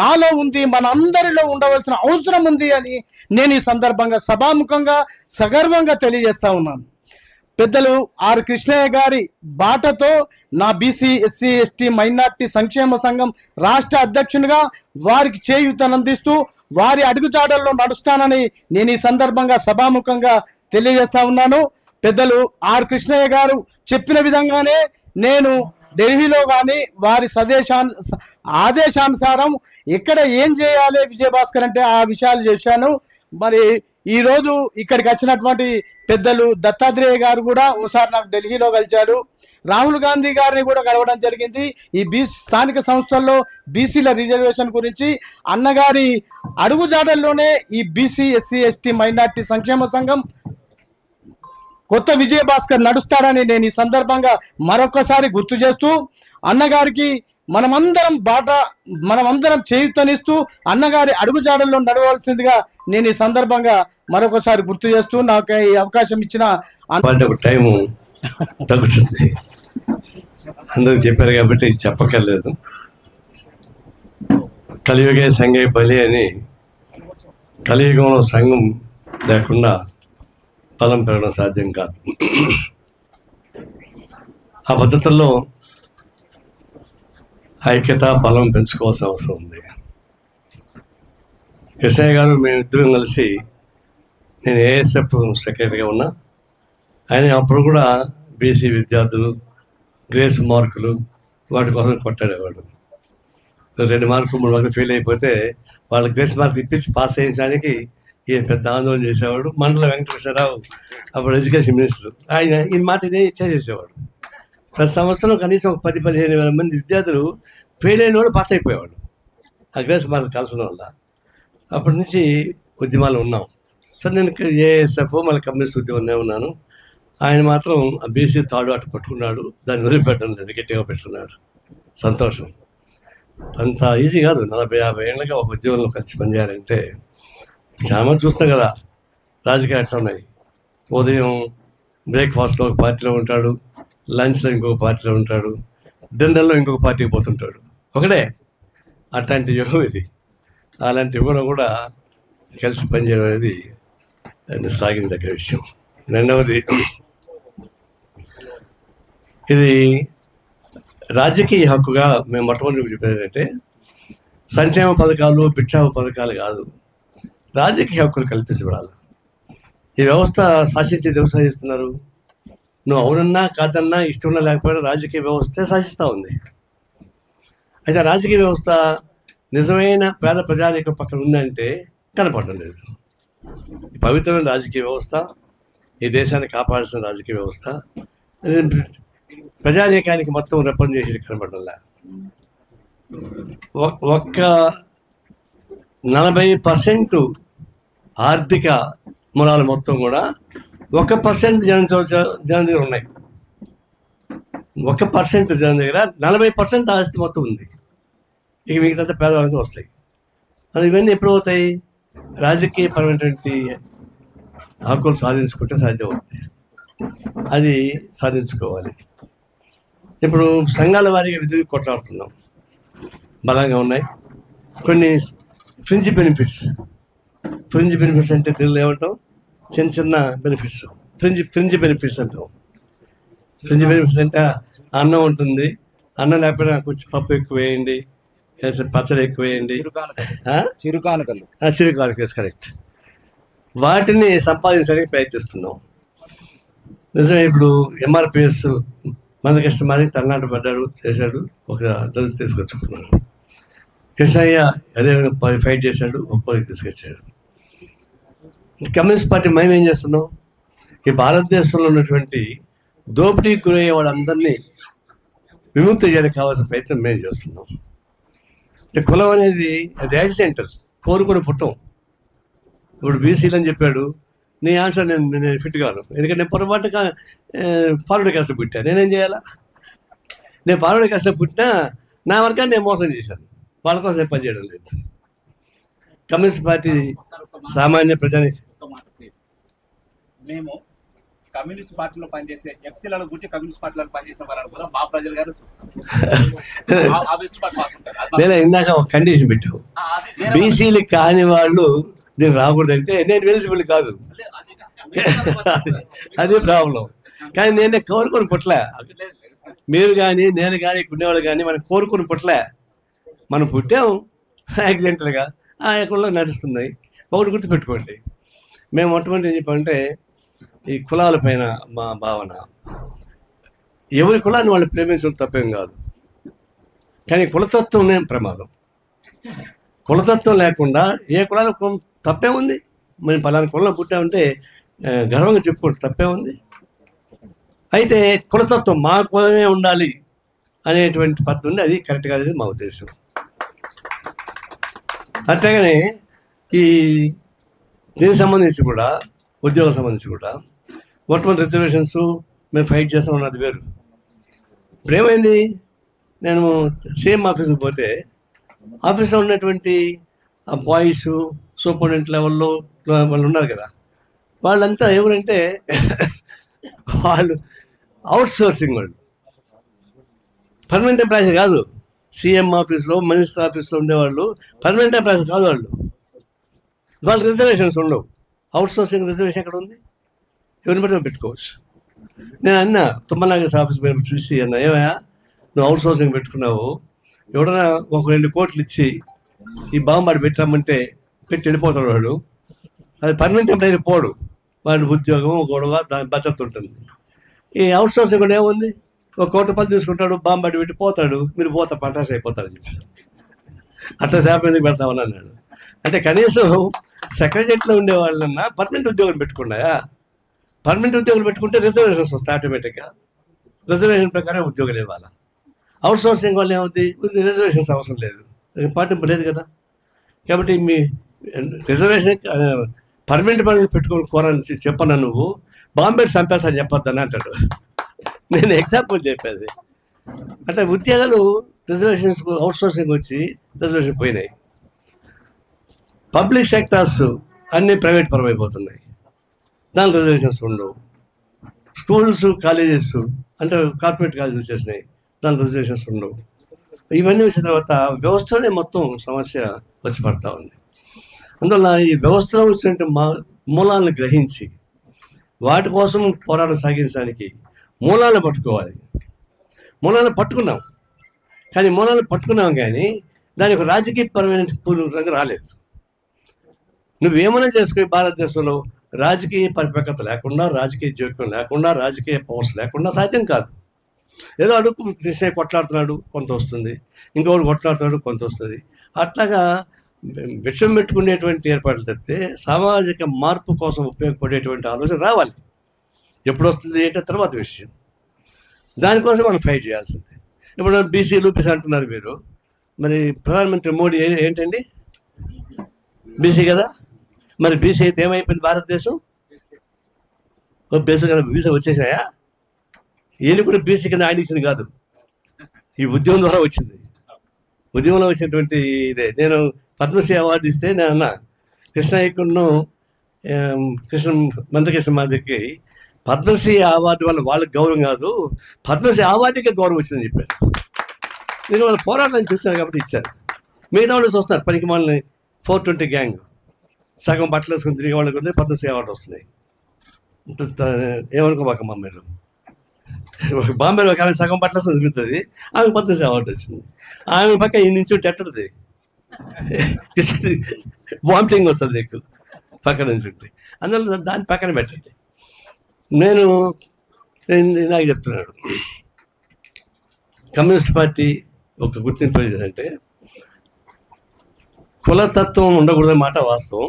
నాలో ఉంది, మనందరిలో ఉండవలసిన అవసరం ఉంది అని నేను ఈ సందర్భంగా సభాముఖంగా సగర్వంగా తెలియజేస్తా ఉన్నాను. పెద్దలు ఆర్ కృష్ణయ్య గారి బాటతో నా బీసీ ఎస్సీ ఎస్టీ మైనార్టీ సంక్షేమ సంఘం రాష్ట్ర అధ్యక్షునిగా వారికి చేయూతనందిస్తూ వారి అడుగుజాడల్లో నడుస్తానని నేను ఈ సందర్భంగా సభాముఖంగా తెలియజేస్తా ఉన్నాను. పెద్దలు ఆర్ కృష్ణయ్య గారు చెప్పిన విధంగానే నేను ఢిల్లీలో కానీ వారి ఆదేశానుసారం ఎక్కడ ఏం చేయాలి విజయభాస్కర్ అంటే ఆ విషయాలు చేశాను. మరి ఈరోజు ఇక్కడికి వచ్చినటువంటి పెద్దలు దత్తాత్రేయ గారు కూడా ఒకసారి నాకు ఢిల్లీలో కలిశారు. రాహుల్ గాంధీ గారిని కూడా కలవడం జరిగింది. ఈ స్థానిక సంస్థల్లో బీసీల రిజర్వేషన్ గురించి అన్నగారి అడుగుజాడల్లోనే ఈ బీసీ ఎస్సీ ఎస్టీ మైనార్టీ సంక్షేమ సంఘం కొత్త విజయభాస్కర్ నడుస్తాడని నేను ఈ సందర్భంగా మరొకసారి గుర్తు చేస్తూ అన్నగారికి మనమందరం చేయూతనిస్తూ అన్నగారి అడుగుజాడల్లో నడవలసిందిగా నేను ఈ సందర్భంగా మరొకసారి గుర్తు చేస్తూ నాకు ఈ అవకాశం ఇచ్చిన టైము తగ్గుతుంది. అందరూ చెప్పారు కాబట్టి చెప్పక్కర్లేదు. కలియుగే సంఘే బలి అని, కలియుగంలో సంఘం లేకుండా బలం పెరగడం సాధ్యం కాదు. ఆ పద్ధతుల్లో ఐక్యత బలం పెంచుకోవాల్సిన అవసరం ఉంది. కృష్ణయ్య గారు మేమిద్దరం కలిసి, నేను ఏఎస్ఎఫ్ సెక్రటరీగా ఉన్నా, ఆయన అప్పుడు కూడా బీసీ విద్యార్థులు గ్రేస్ మార్కులు వాటి కోసం కొట్టాడేవాడు. 2 మార్కులు 3 మార్కులు ఫెయిల్ అయిపోతే వాళ్ళు గ్రేస్ మార్కులు ఇప్పించి పాస్ చేయించడానికి ఈయన పెద్ద ఆందోళన చేసేవాడు. మండల వెంకటేశ్వరరావు అప్పుడు ఎడ్యుకేషన్ మినిస్టర్, ఆయన ఈ మాట చేసేసేవాడు. ప్రతి సంవత్సరం కనీసం 10-15 వేల మంది విద్యార్థులు ఫెయిల్ అయిన వాళ్ళు పాస్ అయిపోయేవాడు ఆ గ్రేస్ మార్కులు కలిసిన వల్ల. అప్పటి నుంచి ఉద్యమాలు ఉన్నాం. సరే, నేను ఏఎస్ఎఫ్ మళ్ళీ కమ్యూనిస్ట్ ఉద్యమంలో ఉన్నాను. ఆయన మాత్రం ఆ బీసీ తాడు అటు పట్టుకున్నాడు, దాన్ని వదిలిపెట్టడం లేదు, గట్టిగా పెట్టుకున్నాడు. సంతోషం. అంత ఈజీ కాదు. 40-50 ఏళ్ళగా ఒక ఉద్యమంలో కలిసి పనిచేయాలంటే. చాలా మంది చూస్తాం కదా రాజకీయాలు ఎట్లా ఉన్నాయి. ఉదయం బ్రేక్ఫాస్ట్లో ఒక పార్టీలో ఉంటాడు, లంచ్లో ఇంకొక పార్టీలో ఉంటాడు, డిన్నర్లో ఇంకొక పార్టీకి పోతుంటాడు. ఒకడే. అట్లాంటి యుగం ఇది. అలాంటి యుగంలో కూడా కలిసి పనిచేయడం అనేది సాగిన దగ్గర విషయం. రెండవది, ఇది రాజకీయ హక్కుగా మేము మొట్టమొదటి చెప్పేది ఏంటంటే, సంక్షేమ పథకాలు భిక్షామ పథకాలు కాదు, రాజకీయ హక్కులు కల్పించబడాలి. ఈ వ్యవస్థ శాసించేది ఎవరు శాసిస్తున్నారు? నువ్వు అవునన్నా కాదన్నా ఇష్టమన్నా లేకపోయినా రాజకీయ వ్యవస్థ శాసిస్తూ ఉంది. అయితే రాజకీయ వ్యవస్థ నిజమైన పేద ప్రజానీకం పక్కన ఉందంటే కనపడడం లేదు. ఈ పవిత్రమైన రాజకీయ వ్యవస్థ, ఈ దేశాన్ని కాపాడాల్సిన రాజకీయ వ్యవస్థ ప్రజానీకానికి మొత్తం రెప్పం చేసి కనపడడంలా. ఒక్క 40% ఆర్థిక మూలాలు మొత్తం కూడా 1% జనం దగ్గర ఉన్నాయి. 1% జనం దగ్గర 40% ఆస్తి మొత్తం ఉంది. ఇక మిగతా పేదవాళ్ళకి వస్తాయి. అది ఇవన్నీ ఎప్పుడు అవుతాయి? రాజకీయ పరమైనటువంటి హక్కులు సాధించుకుంటే సాధ్యం అవుతుంది. అది సాధించుకోవాలి. ఇప్పుడు సంఘాల వారీగా విధులు కొట్లాడుతున్నాం, బలంగా ఉన్నాయి. కొన్ని ఫ్రింజ్ బెనిఫిట్స్ అంటే తెలుగులో ఏమంటాం? చిన్న చిన్న బెనిఫిట్స్, ఫ్రింజ్ బెనిఫిట్స్ అంటాం. ఫ్రింజ్ బెనిఫిట్స్ అంటే అన్నం ఉంటుంది, అన్నం లేకపోయినా కొంచెం పప్పు ఎక్కువ వేయండి, పచ్చడి ఎక్కువ వేయండి, చిరుకానుకలు కరెక్ట్. వాటిని సంపాదించడానికి ప్రయత్నిస్తున్నాం. నిజమే. ఇప్పుడు ఎంఆర్పిఎస్ మన కష్టమారి తమిళనాడు పడ్డాడు, చేశాడు, ఒక దళిత తీసుకొచ్చుకున్నాడు. కృష్ణయ్య అదే ఫైట్ చేశాడు, ఒక్కొక్కరికి తీసుకొచ్చాడు. కమ్యూనిస్ట్ పార్టీ మేము ఏం చేస్తున్నాం? ఈ భారతదేశంలో ఉన్నటువంటి దోపిడీకి గురయ్యే వాళ్ళందరినీ విముక్తి చేయడానికి కావాల్సిన ప్రయత్నం మేము చేస్తున్నాం. అంటే కులం అనేది అది యాక్సిడెంటల్, కోరుకొని పుట్టం. ఇప్పుడు బీసీలు అని చెప్పాడు, నీ ఆన్సర్ నేను ఫిట్ కాను, ఎందుకంటే నేను పొరపాటుగా ఫార్వర్డ్ కాస్త పుట్టా. నేనేం చేయాలా? నేను ఫార్వర్డ్ కాస్త పుట్టినా నా వర్గాన్ని నేను మోసం చేశాను, వాళ్ళ కోసం నేను పనిచేయడం లేదు. కమ్యూనిస్ట్ పార్టీ సామాన్య ప్రజానికి మేము కమ్యూనిస్ట్ పార్టీలో పనిచేసే ఎఫ్సీలలో గురించి కమ్యూనిస్ట్ పార్టీలో పనిచేసిన వాళ్ళని కూడా మా ప్రజలు గారు నేను ఇందాక ఒక కండిషన్ పెట్టావు, బీసీలు కాని వాళ్ళు నేను రాకూడదంటే నేను ఎలిజిబుల్ కాదు, అదే ప్రాబ్లం. కానీ నేనే కోరుకొని పుట్టలే, మీరు కానీ నేను కానీ ఉండేవాళ్ళు కానీ మనం కోరుకొని పుట్టలే. మనం పుట్టాం యాక్సిడెంటల్గా, ఆ కులం నడుస్తున్నాయి. ఒకటి గుర్తుపెట్టుకోండి, మేము మొట్టమొదటి ఏం చెప్పామంటే ఈ కులాల పైన మా భావన, ఎవరి కులాన్ని వాళ్ళు ప్రేమించడం తప్పేం కాదు, కానీ కులతత్వం ప్రమాదం. కులతత్వం లేకుండా ఏ కులానికి తప్పే ఉంది? మనం పలానా కులంలో పుట్టామంటే గర్వంగా చెప్పుకోండి, తప్పే ఉంది. అయితే కులతత్వం మా కులమే ఉండాలి అనేటువంటి పద్ధతి ఉంది, అది కరెక్ట్ కాదు మా ఉద్దేశం. అంతేగాని ఈ దీనికి సంబంధించి కూడా ఉద్యోగం సంబంధించి కూడా మొట్టమొదటి రిజర్వేషన్స్ మేము ఫైట్ చేస్తాం అది వేరు. ఇప్పుడు ఏమైంది, నేను సేమ్ ఆఫీస్కి పోతే ఆఫీస్లో ఉన్నటువంటి ఆ బాయ్స్ సూపరింటెండెంట్ లెవెల్లో వాళ్ళు ఉన్నారు కదా, వాళ్ళంతా ఎవరంటే వాళ్ళు అవుట్ సోర్సింగ్ వాళ్ళు, పర్మనెంట్ ఎంప్లాయీస్ కాదు. సీఎం ఆఫీస్లో మినిస్టర్ ఆఫీస్లో ఉండేవాళ్ళు పర్మనెంట్ ఎంప్లాయీస్ కాదు వాళ్ళు. వాళ్ళ రిజర్వేషన్స్ ఉండవు. అవుట్ సోర్సింగ్ రిజర్వేషన్ ఎక్కడ ఉంది? ఎవరిని బట్టి పెట్టుకోవచ్చు. నేను అన్నా తుమ్మనాగేశ్వర ఆఫీస్ మీద చూసి అన్నా, ఏమయ్యా నువ్వు అవుట్ సోర్సింగ్ పెట్టుకున్నావు, ఎవడన్నా ఒక 2 కోట్లు ఇచ్చి ఈ బాంబాడు పెట్టామంటే పెట్టి వెళ్ళిపోతాడు వాడు, అది పర్మనెంట్ ఎంప్లాయీ పోడు, వాడి ఉద్యోగం గొడవ దాని భద్రత ఉంటుంది. ఈ అవుట్ సోర్సింగ్ కూడా ఏముంది, ఒక 1 కోటి రూపాయలు తీసుకుంటాడు, బాంబాడు పెట్టి పోతాడు, మీరు పోతా పటాస్ అయిపోతారని చెప్పి అట్లా శాప ఎందుకు పెడతామని అన్నాడు. అంటే కనీసం సెక్రటరియట్లో ఉండే వాళ్ళన్నా పర్మనెంట్ ఉద్యోగం పెట్టుకున్నాయా? పర్మనెంట్ ఉద్యోగులు పెట్టుకుంటే రిజర్వేషన్స్ వస్తాయి ఆటోమేటిక్గా, రిజర్వేషన్ ప్రకారం ఉద్యోగాలు ఇవ్వాలి. అవుట్ సోర్సింగ్ వల్ల ఏమవుతుంది, రిజర్వేషన్స్ అవసరం లేదు, పాటింపు లేదు కదా. కాబట్టి మీ రిజర్వేషన్ పర్మనెంట్ పనులు పెట్టుకొని కోరని చెప్పన్నా, నువ్వు బాంబే చంపేస్తాను చెప్పొద్దని అంటాడు. నేను ఎగ్జాంపుల్ చెప్పేది. అంటే ఉద్యోగాలు రిజర్వేషన్స్ అవుట్ సోర్సింగ్ వచ్చి రిజర్వేషన్ పోయినాయి. పబ్లిక్ సెక్టార్స్ అన్నీ ప్రైవేట్ పరం అయిపోతున్నాయి, దాని రిజర్వేషన్స్ ఉండవు. స్కూల్స్ కాలేజెస్ అంటే కార్పొరేట్ కాలేజెస్ వచ్చేసినాయి, దాని రిజర్వేషన్స్ ఉండవు. ఇవన్నీ వచ్చిన తర్వాత వ్యవస్థలోనే మొత్తం సమస్య వచ్చి పడతా ఉంది. అందువల్ల ఈ వ్యవస్థలో వచ్చినట్టు మూలాలను గ్రహించి వాటి కోసం పోరాటం సాగించడానికి మూలాలను పట్టుకోవాలి. మూలాలను పట్టుకున్నాం, కానీ మూలాలను పట్టుకున్నాం కానీ దానికి రాజకీయపరమైన రంగు రాలేదు. నువ్వేమైనా చేసుకుని భారతదేశంలో రాజకీయ పరిపక్వత లేకుండా, రాజకీయ జోక్యం లేకుండా, రాజకీయ పవర్స్ లేకుండా సాధ్యం కాదు. ఏదో అడుగు కృష్ణ కొట్లాడుతున్నాడు కొంత వస్తుంది, ఇంకొకటి కొట్లాడుతున్నాడు కొంత వస్తుంది, అట్లాగా విషయం పెట్టుకునేటువంటి ఏర్పాట్లు తప్పితే సామాజిక మార్పు కోసం ఉపయోగపడేటువంటి ఆలోచన రావాలి. ఎప్పుడు వస్తుంది అంటే తర్వాత విషయం, దానికోసం మనం ఫైట్ చేయాల్సిందే. ఇప్పుడు బీసీలు పీసీ అంటున్నారు మీరు, మరి ప్రధానమంత్రి మోడీ ఏంటండి బీసీ కదా, మరి బీసీ అయితే ఏమైపోయింది భారతదేశం? బీసీ కదా, బీసీ వచ్చేసాయా? ఈయన కూడా బీసీ కింద ఆయన ఇచ్చింది కాదు, ఈ ఉద్యమం ద్వారా వచ్చింది. ఉద్యమంలో వచ్చినటువంటి ఇదే. నేను పద్మశ్రీ అవార్డు ఇస్తే నేను అన్నా, కృష్ణయ్యకును మందకృష్ణ మాదిరికి పద్మశ్రీ అవార్డు వల్ల వాళ్ళకి గౌరవం కాదు, పద్మశ్రీ అవార్డుకే గౌరవం వచ్చిందని చెప్పారు. నేను వాళ్ళ పోరాటాన్ని చూశాను కాబట్టి ఇచ్చారు. మిగతా వాళ్ళు చూస్తున్నారు పనికి వాళ్ళని 420 గ్యాంగ్ సగం బట్టలు వేసుకుని తిరిగే వాళ్ళకి వస్తే పద్మశ్రీ అవార్డు వస్తున్నాయి. ఏమనుకోబాకమ్మా మీరు, బాంబేలో ఆమె సగం బట్టలు వేసుకుని తిరుగుతుంది, ఆమెకు పద్మశ్రీ అవార్డు వచ్చింది. ఆమె పక్క ఈ నుంచి ఎట్టడుతుంది, వామిటింగ్ వస్తుంది నీకు పక్కన నుంచి ఉంటే. అందువల్ల దాన్ని పక్కన పెట్టండి. నేను నాకు చెప్తున్నాడు, కమ్యూనిస్ట్ పార్టీ ఒక గుర్తింపు ఏంటంటే కులతత్వం ఉండకూడదని మాట వాస్తవం.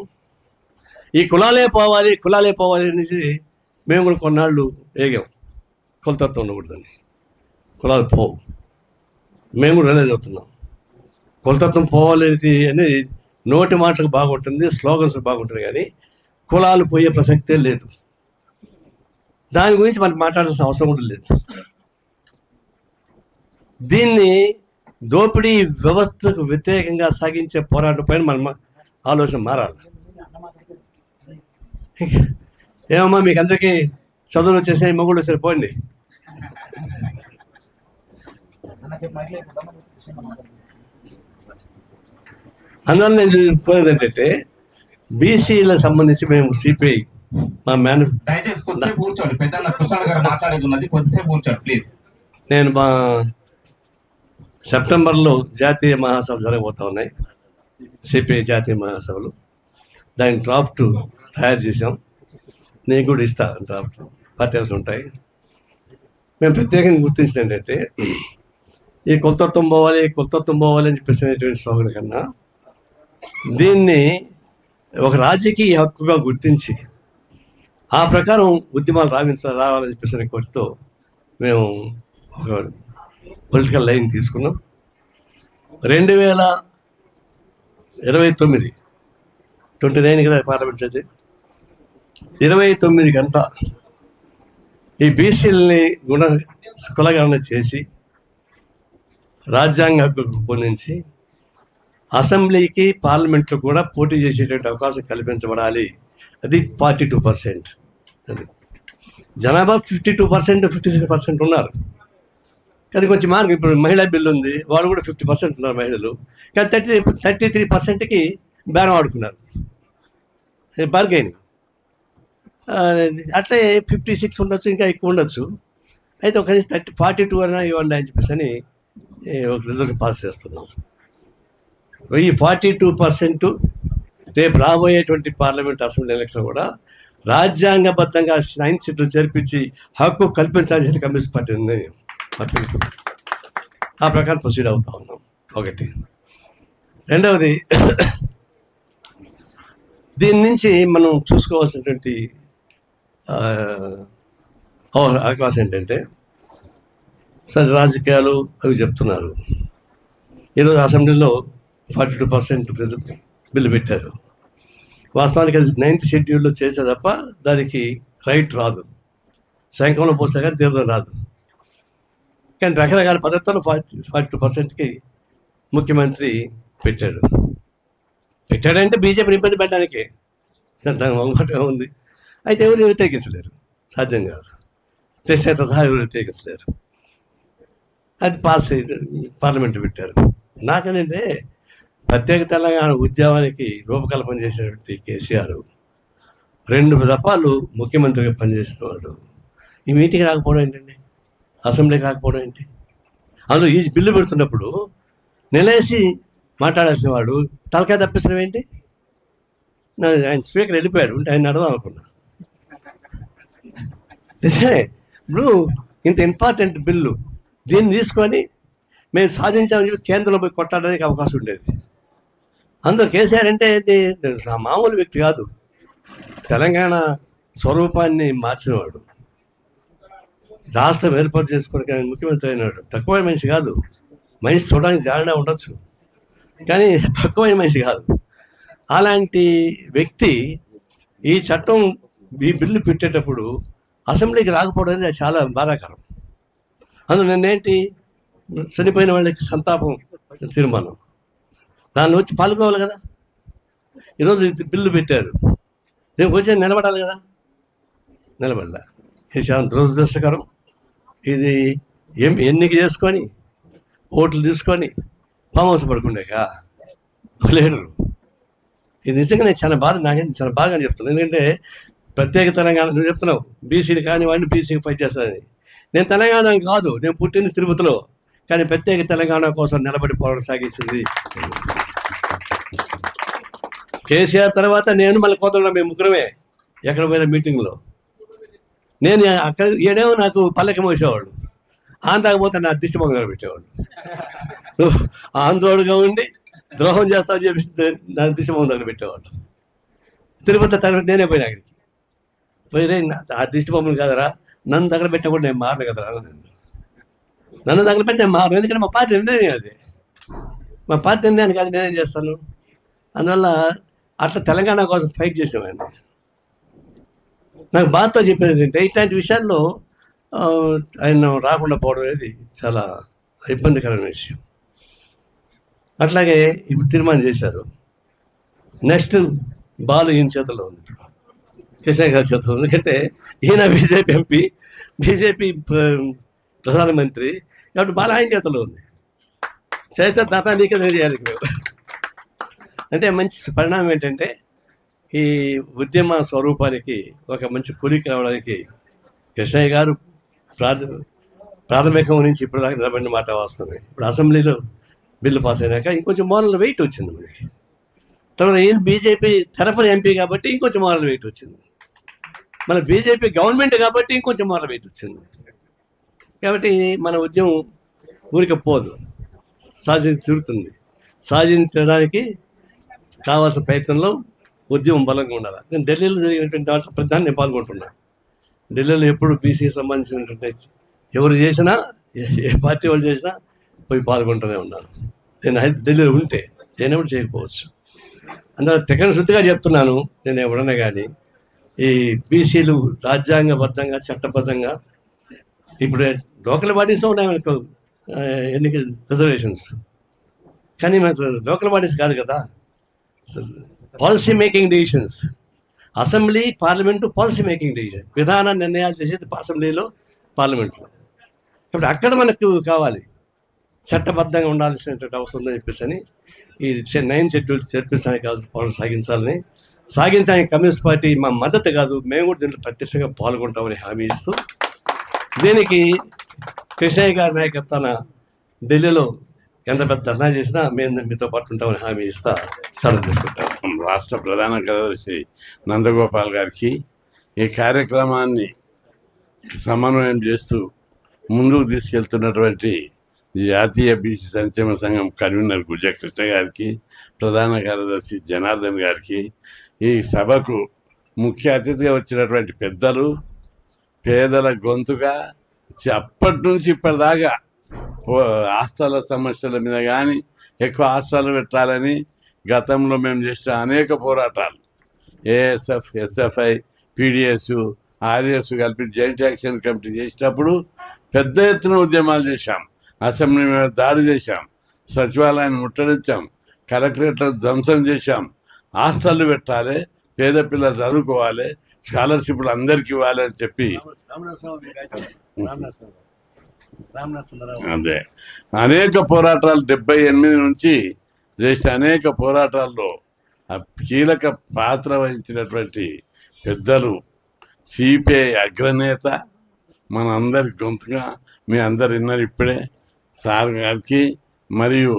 ఈ కులాలే పోవాలి అనేసి మేము కూడా కొన్నాళ్ళు ఏగాం, కులతత్వం ఉండకూడదని. కులాలు పోవు, మేము కూడా రిలైజ్ అవుతున్నాం. కులతత్వం పోవాలి అనేది నోటి మాటలకు బాగుంటుంది, స్లోగన్స్ బాగుంటుంది, కానీ కులాలు పోయే ప్రసక్తే లేదు. దాని గురించి మనకు మాట్లాడాల్సిన అవసరం కూడా లేదు. దీన్ని దోపిడీ వ్యవస్థకు వ్యతిరేకంగా సాగించే పోరాటం పైన మన ఆలోచన మారాలి. ఏమమ్మా మీకు అందరికీ చదువులు వచ్చేసాయి, మొగుళ్ళు వచ్చారు, పోండి. అందువల్ల నేను చెప్పేది ఏంటంటే బీసీలకు సంబంధించి మేము సిపిఐ మా దయచేసి కొద్దిసేపు కూర్చోండి, పెద్దన్న కృష్ణ గారు మాట్లాడేది ఉన్నది, కొద్దిసేపు కూర్చోండి ప్లీజ్. నేను మా సెప్టెంబర్లో జాతీయ మహాసభలు జరగబోతా ఉన్నాయి, సిపిఐ జాతీయ మహాసభలు. దాని డ్రాఫ్ట్ తయారు చేసాం, నేను కూడా ఇస్తా డ్రాఫ్ట్, పార్టీస్ ఉంటాయి. మేము ప్రత్యేకంగా గుర్తించింది ఏంటంటే ఈ కులతత్వం పోవాలి అని చెప్పేసినటువంటి స్లోగన్ కన్నా దీన్ని ఒక రాజకీయ హక్కుగా గుర్తించి ఆ ప్రకారం ఉద్యమాలు రావాలని చెప్పేసి కోరితో మేము ఒక పొలిటికల్ లైన్ తీసుకున్నాం. 2029 29 కదా పార్లమెంట్ చదివి 29 గంట ఈ బీసీలని కులగణన చేసి రాజ్యాంగ హక్కులు రూపొందించి అసెంబ్లీకి పార్లమెంట్లో కూడా పోటీ చేసేటువంటి అవకాశం కల్పించబడాలి. అది 42%. అది జనాభా 52%, 56% ఉన్నారు. కానీ కొంచెం మార్గం ఇప్పుడు మహిళా బిల్లు ఉంది, వాళ్ళు కూడా 50% ఉన్నారు మహిళలు. కానీ 33%కి బేరం ఆడుకున్నారు, బార్గైనింగ్. అట్లే 56 ఉండొచ్చు, ఇంకా ఎక్కువ ఉండొచ్చు. అయితే ఒక 42 అయినా ఇవ్వండి అని చెప్పేసి అని ఒక రిజల్యూషన్ పాస్ చేస్తున్నాం. ఈ 42% రేపు రాబోయేటువంటి పార్లమెంట్ అసెంబ్లీ ఎలక్షన్ కూడా రాజ్యాంగబద్ధంగా 9 సీట్లు చేర్పించి హక్కు కల్పించాల్సింది కమ్యూనిస్ట్ పార్టీ నిర్ణయం. ఆ ప్రకారం ప్రొసీడ్ అవుతా ఉన్నాం. ఒకటి. రెండవది, దీని నుంచి మనం చూసుకోవాల్సినటువంటి అవకాశం ఏంటంటే, సరే రాజకీయాలు అవి చెప్తున్నారు. ఈరోజు అసెంబ్లీలో 42% బిల్లు పెట్టారు. వాస్తవానికి అది 9th షెడ్యూల్లో చేసే తప్ప దానికి రైట్ రాదు, శంఖంలో పోస్తే కానీ తీర్థం రాదు. కానీ రకరకాల పద్ధతుల్లో 42%కి ముఖ్యమంత్రి పెట్టాడంటే బీజేపీని ఇబ్బంది పెట్టడానికే, దాని ఒకటే ఉంది. అయితే ఎవరు వ్యతిరేకించలేరు, సాధ్యం కాదు. చేసేత సహా ఎవరు వ్యతిరేకించలేరు. అది పాస్ పార్లమెంట్లో పెట్టారు. నాకేంటంటే ప్రత్యేక తెలంగాణ ఉద్యమానికి రూపకల్పన చేసినటువంటి కేసీఆర్ 2 దఫాలు ముఖ్యమంత్రిగా పనిచేసిన వాడు ఈ మీటింగ్ రాకపోవడం ఏంటండి, అసెంబ్లీకి రాకపోవడం ఏంటి? అందులో ఈ బిల్లు పెడుతున్నప్పుడు నిలేసి మాట్లాడాల్సిన వాడు తలకాయ తప్పించడం ఏంటి? ఆయన స్పీకర్ వెళ్ళిపోయాడు, అంటే ఆయన అడదాం అనుకున్నా. నిజమే, ఇప్పుడు ఇంత ఇంపార్టెంట్ బిల్లు దీన్ని తీసుకొని మేము సాధించామని చెప్పి కేంద్రంలో పోయి కొట్టడానికి అవకాశం ఉండేది. అందులో కేసీఆర్ అంటే మామూలు వ్యక్తి కాదు, తెలంగాణ స్వరూపాన్ని మార్చినవాడు, రాష్ట్రం ఏర్పాటు చేసుకోవడానికి ముఖ్యమంత్రి అయినాడు. తక్కువైన మనిషి కాదు, మనిషి చూడడానికి జాగ్రత్తగా ఉండొచ్చు కానీ తక్కువైన మనిషి కాదు. అలాంటి వ్యక్తి ఈ చట్టం ఈ బిల్లు పెట్టేటప్పుడు అసెంబ్లీకి రాకపోవడం అనేది చాలా బాధాకరం. అందులో నిన్నేంటి చనిపోయిన వాళ్ళకి సంతాపం తీర్మానం, దానిలో వచ్చి పాల్గొవాలి కదా. ఈరోజు బిల్లు పెట్టారు, దీనికి వచ్చి నిలబడాలి కదా, నిలబడలే. ఇది చాలా దురదృష్టకరం. ఇది ఎన్నిక చేసుకొని ఓట్లు తీసుకొని ఫామ్ హౌస్ పడుకుండేక లేడరు. ఇది నిజంగా నేను చాలా బాధ, నాకేం చాలా బాగా చెప్తున్నాను. ఎందుకంటే ప్రత్యేక తెలంగాణ నువ్వు చెప్తున్నావు బీసీలు కానివ్వండి బీసీకి ఫైట్ చేస్తానని. నేను తెలంగాణ కాదు, నేను పుట్టింది తిరుపతిలో, కానీ ప్రత్యేక తెలంగాణ కోసం నిలబడి పోరాటం సాగించింది కేసీఆర్. తర్వాత నేను మళ్ళీ కోతలో మేము ముగ్గురమే ఎక్కడ పోయిన మీటింగ్లో. నేను అక్కడ ఏడేమో నాకు పల్లెకి మోసేవాడు, ఆంధ్రాకపోతే నా దిష్టి మొంగ పెట్టేవాడు. నువ్వు ఆంధ్రోడుగా ఉండి ద్రోహం చేస్తావు చెప్పి నా దిశ దగ్గర పెట్టేవాళ్ళు. తిరుపతి తర్వాత నేనే పోయినా అక్కడికి పోయిరే, ఆ దిష్టి బొమ్మలు కాదరా, నన్ను దగ్గర పెట్టినా కూడా నేను మారను కదరా. నన్ను దగ్గర పెట్టి నేను మారను, ఎందుకంటే మా పార్టీ నిర్ణయం అది, మా పార్టీ నిర్ణయాన్ని కాదు నేనేం చేస్తాను. అందువల్ల అట్లా తెలంగాణ కోసం ఫైట్ చేసేవాడిని. నాకు బాధతో చెప్పేది ఏంటంటే ఇట్లాంటి విషయాల్లో ఆయన రాకుండా పోవడం అనేది చాలా ఇబ్బందికరమైన విషయం. అట్లాగే ఇప్పుడు తీర్మానం చేశారు. నెక్స్ట్ బాల్ ఈయన చేతుల్లో ఉంది, ఇప్పుడు కృష్ణ గారి చేతుల్లో. ఎందుకంటే ఈయన బీజేపీ ఎంపీ, బీజేపీ ప్రధానమంత్రి, కాబట్టి బాల్ ఆయన చేతుల్లో ఉంది. చేస్తే దాకా నీకే చేయాలి మేము. అంటే మంచి పరిణామం ఏంటంటే ఈ ఉద్యమ స్వరూపానికి ఒక మంచి కూలిక రావడానికి కృష్ణయ్య గారు ప్రాథమికం నుంచి ఇప్పుడు దాకా నిలబడిన మాట వస్తుంది. ఇప్పుడు అసెంబ్లీలో బిల్లు పాస్ అయినాక ఇంకొంచెం మోరల్ వెయిట్ వచ్చింది మనకి. తర్వాత ఈయన బీజేపీ తరపున ఎంపీ కాబట్టి ఇంకొంచెం మోరల్ వెయిట్ వచ్చింది. మన బీజేపీ గవర్నమెంట్ కాబట్టి ఇంకొంచెం మోరల్ వెయిట్ వచ్చింది. కాబట్టి మన ఉద్యమం ఊరిక పోదు, సాధించుతుంది. సాధించడానికి కావాల్సిన ప్రయత్నంలో ఉద్యమం బలంగా ఉండాలి. నేను ఢిల్లీలో జరిగినటువంటి దాంట్లో ప్రధాని నేను పాల్గొంటున్నా. ఢిల్లీలో ఎప్పుడు బీసీకి సంబంధించినటువంటి ఎవరు చేసినా ఏ పార్టీ వాళ్ళు చేసినా పోయి పాల్గొంటూనే ఉన్నారు. నేను ఢిల్లీలో ఉంటే నేనెప్పుడు చేయకపోవచ్చు. అందులో తెగని శుద్ధిగా చెప్తున్నాను, నేను ఎవడన్నా కానీ ఈ బీసీలు రాజ్యాంగబద్ధంగా చట్టబద్ధంగా ఇప్పుడు లోకల్ బాడీస్లో ఉన్నాయి మనకు ఎన్నిక రిజర్వేషన్స్, కానీ మనకు లోకల్ బాడీస్ కాదు కదా, policy making decisions. Assembly parliament policy making decision, విధాన నిర్ణయాలు చేసేది అసెంబ్లీలో పార్లమెంట్లో. ఇప్పుడు అక్కడ మనకు కావాలి చట్టబద్ధంగా ఉండాల్సినటువంటి అవసరం ఉందని చెప్పేసి అని ఈ 9 షెడ్యూల్ చేర్పించడానికి కావాల్సిన పోరాటం సాగించడానికి కమ్యూనిస్ట్ పార్టీ మా మద్దతు కాదు, మేము కూడా దీంట్లో ప్రత్యక్షంగా పాల్గొంటామని హామీ ఇస్తూ, దీనికి కృష్ణయ్య గారి నాయకత్వాన ఢిల్లీలో ఎంత పెద్ద ధర్నా చేసినా మేము మీతో పాటు ఉంటామని హామీ ఇస్తా సెలవు తీసుకుంటాం. రాష్ట్ర ప్రధాన కార్యదర్శి నందగోపాల్ గారికి ఈ కార్యక్రమాన్ని సమన్వయం చేస్తూ ముందుకు తీసుకెళ్తున్నటువంటి జాతీయ బీసీ సంక్షేమ సంఘం కన్వీనర్ గుజ్జ కృష్ణ గారికి, ప్రధాన కార్యదర్శి జనార్దన్ గారికి, ఈ సభకు ముఖ్య అతిథిగా వచ్చినటువంటి పెద్దలు, పేదల గొంతుగా అప్పటి నుంచి ఇప్పటిదాకా హాస్టళ్ల సమస్యల మీద కానీ ఎక్కువ హాస్టల్ పెట్టాలని గతంలో మేము చేసిన అనేక పోరాటాలు, ఏఎస్ఎఫ్, ఎస్ఎఫ్ఐ, పీడిఎస్, ఆర్ఎస్ కలిపి జాయింట్ యాక్షన్ కమిటీ చేసినప్పుడు పెద్ద ఎత్తున ఉద్యమాలు చేశాం. అసెంబ్లీ మీద దాడి చేశాం, సచివాలయాన్ని ముట్టడించాం, కలెక్టరేట్లను ధ్వంసం చేశాం. హాస్టళ్ళు పెట్టాలి, పేద పిల్లలు చదువుకోవాలి, స్కాలర్షిప్లు అందరికి ఇవ్వాలి అని చెప్పి అదే అనేక పోరాటాలు 78 నుంచి చేసిన అనేక పోరాటాల్లో కీలక పాత్ర వహించినటువంటి పెద్దలు, సిపిఐ అగ్రనేత, మన అందరి గొంతుగా మీ అందరు విన్నారు ఇప్పుడే సార్ గారికి, మరియు